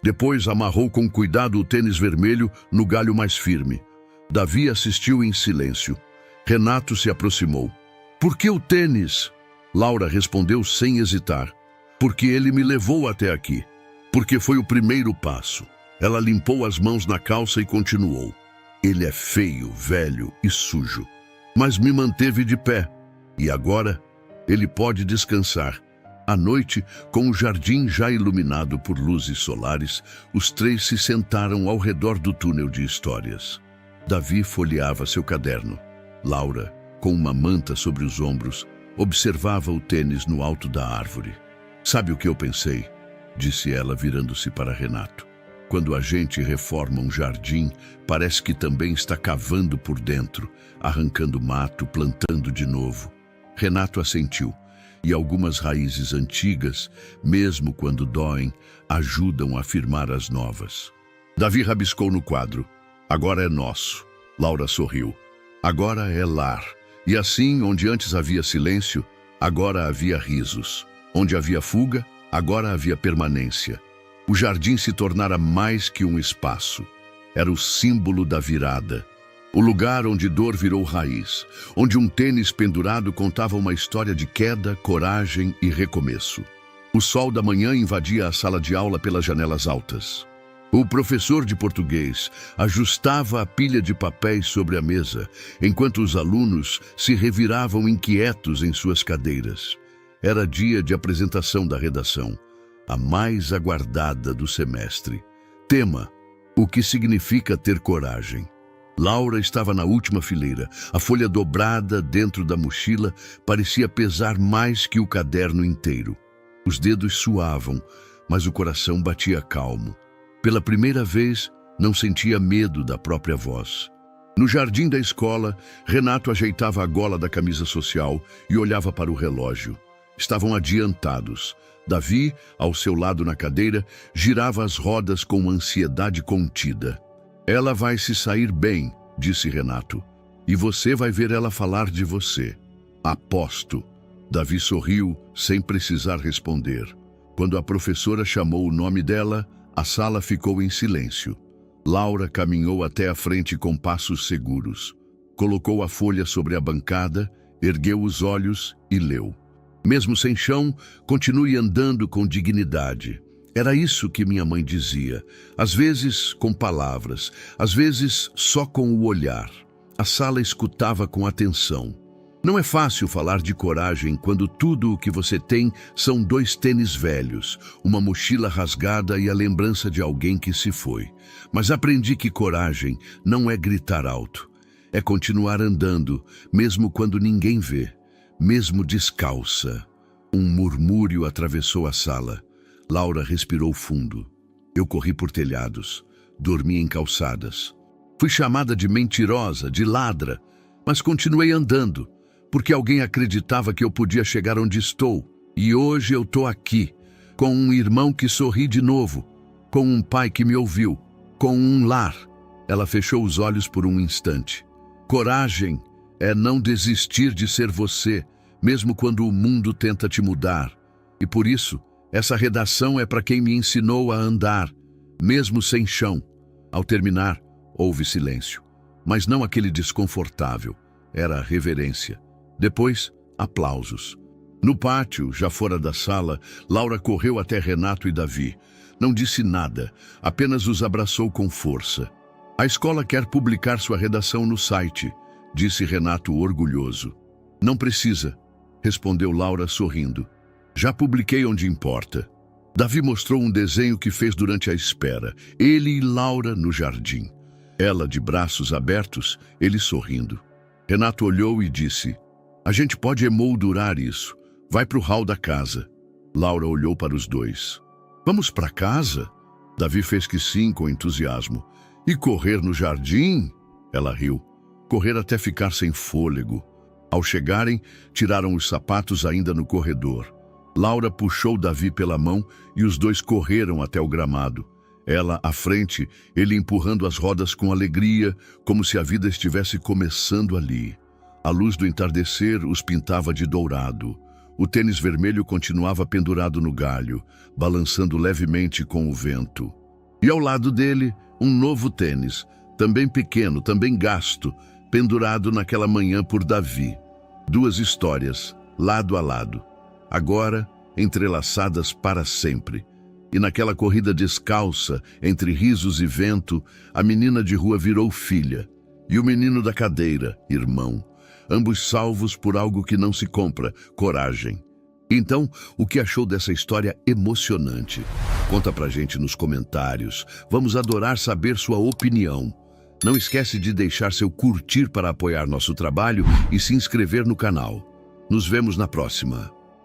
Depois amarrou com cuidado o tênis vermelho no galho mais firme. Davi assistiu em silêncio. Renato se aproximou. Por que o tênis? Laura respondeu sem hesitar. Porque ele me levou até aqui. Porque foi o primeiro passo. Ela limpou as mãos na calça e continuou. Ele é feio, velho e sujo, mas me manteve de pé. E agora, ele pode descansar. À noite, com o jardim já iluminado por luzes solares, os três se sentaram ao redor do túnel de histórias. Davi folheava seu caderno. Laura, com uma manta sobre os ombros, observava o tênis no alto da árvore. Sabe o que eu pensei? Disse ela, virando-se para Renato. Quando a gente reforma um jardim, parece que também está cavando por dentro, arrancando mato, plantando de novo. Renato assentiu. E algumas raízes antigas, mesmo quando doem, ajudam a firmar as novas. Davi rabiscou no quadro. Agora é nosso. Laura sorriu. Agora é lar. E assim, onde antes havia silêncio, agora havia risos. Onde havia fuga, agora havia permanência. O jardim se tornara mais que um espaço. Era o símbolo da virada. O lugar onde dor virou raiz, onde um tênis pendurado contava uma história de queda, coragem e recomeço. O sol da manhã invadia a sala de aula pelas janelas altas. O professor de português ajustava a pilha de papéis sobre a mesa, enquanto os alunos se reviravam inquietos em suas cadeiras. Era dia de apresentação da redação, a mais aguardada do semestre. Tema: o que significa ter coragem? Laura estava na última fileira. A folha dobrada dentro da mochila parecia pesar mais que o caderno inteiro. Os dedos suavam, mas o coração batia calmo. Pela primeira vez, não sentia medo da própria voz. No jardim da escola, Renato ajeitava a gola da camisa social e olhava para o relógio. Estavam adiantados. Davi, ao seu lado na cadeira, girava as rodas com ansiedade contida. Ela vai se sair bem, disse Renato, e você vai ver ela falar de você. Aposto. Davi sorriu, sem precisar responder. Quando a professora chamou o nome dela, a sala ficou em silêncio. Laura caminhou até a frente com passos seguros. Colocou a folha sobre a bancada, ergueu os olhos e leu. Mesmo sem chão, continue andando com dignidade. Era isso que minha mãe dizia, às vezes com palavras, às vezes só com o olhar. A sala escutava com atenção. Não é fácil falar de coragem quando tudo o que você tem são 2 tênis velhos, uma mochila rasgada e a lembrança de alguém que se foi. Mas aprendi que coragem não é gritar alto, é continuar andando, mesmo quando ninguém vê, mesmo descalça. Um murmúrio atravessou a sala. Laura respirou fundo. Eu corri por telhados, dormi em calçadas. Fui chamada de mentirosa, de ladra, mas continuei andando, porque alguém acreditava que eu podia chegar onde estou. E hoje eu estou aqui, com um irmão que sorri de novo, com um pai que me ouviu, com um lar. Ela fechou os olhos por um instante. Coragem é não desistir de ser você, mesmo quando o mundo tenta te mudar. E por isso, essa redação é para quem me ensinou a andar, mesmo sem chão. Ao terminar, houve silêncio, mas não aquele desconfortável, era a reverência. Depois, aplausos. No pátio, já fora da sala, Laura correu até Renato e Davi. Não disse nada, apenas os abraçou com força. A escola quer publicar sua redação no site, disse Renato orgulhoso. Não precisa, respondeu Laura sorrindo. Já publiquei onde importa. Davi mostrou um desenho que fez durante a espera. Ele e Laura no jardim. Ela de braços abertos, ele sorrindo. Renato olhou e disse: a gente pode emoldurar isso. Vai para o hall da casa. Laura olhou para os dois. Vamos para casa? Davi fez que sim com entusiasmo. E correr no jardim? Ela riu. Correr até ficar sem fôlego. Ao chegarem, tiraram os sapatos ainda no corredor. Laura puxou Davi pela mão e os dois correram até o gramado. Ela à frente, ele empurrando as rodas com alegria, como se a vida estivesse começando ali. A luz do entardecer os pintava de dourado. O tênis vermelho continuava pendurado no galho, balançando levemente com o vento. E ao lado dele, um novo tênis, também pequeno, também gasto, pendurado naquela manhã por Davi. 2 histórias, lado a lado. Agora, entrelaçadas para sempre. E naquela corrida descalça, entre risos e vento, a menina de rua virou filha. E o menino da cadeira, irmão. Ambos salvos por algo que não se compra, coragem. Então, o que achou dessa história emocionante? Conta pra gente nos comentários. Vamos adorar saber sua opinião. Não esquece de deixar seu curtir para apoiar nosso trabalho e se inscrever no canal. Nos vemos na próxima.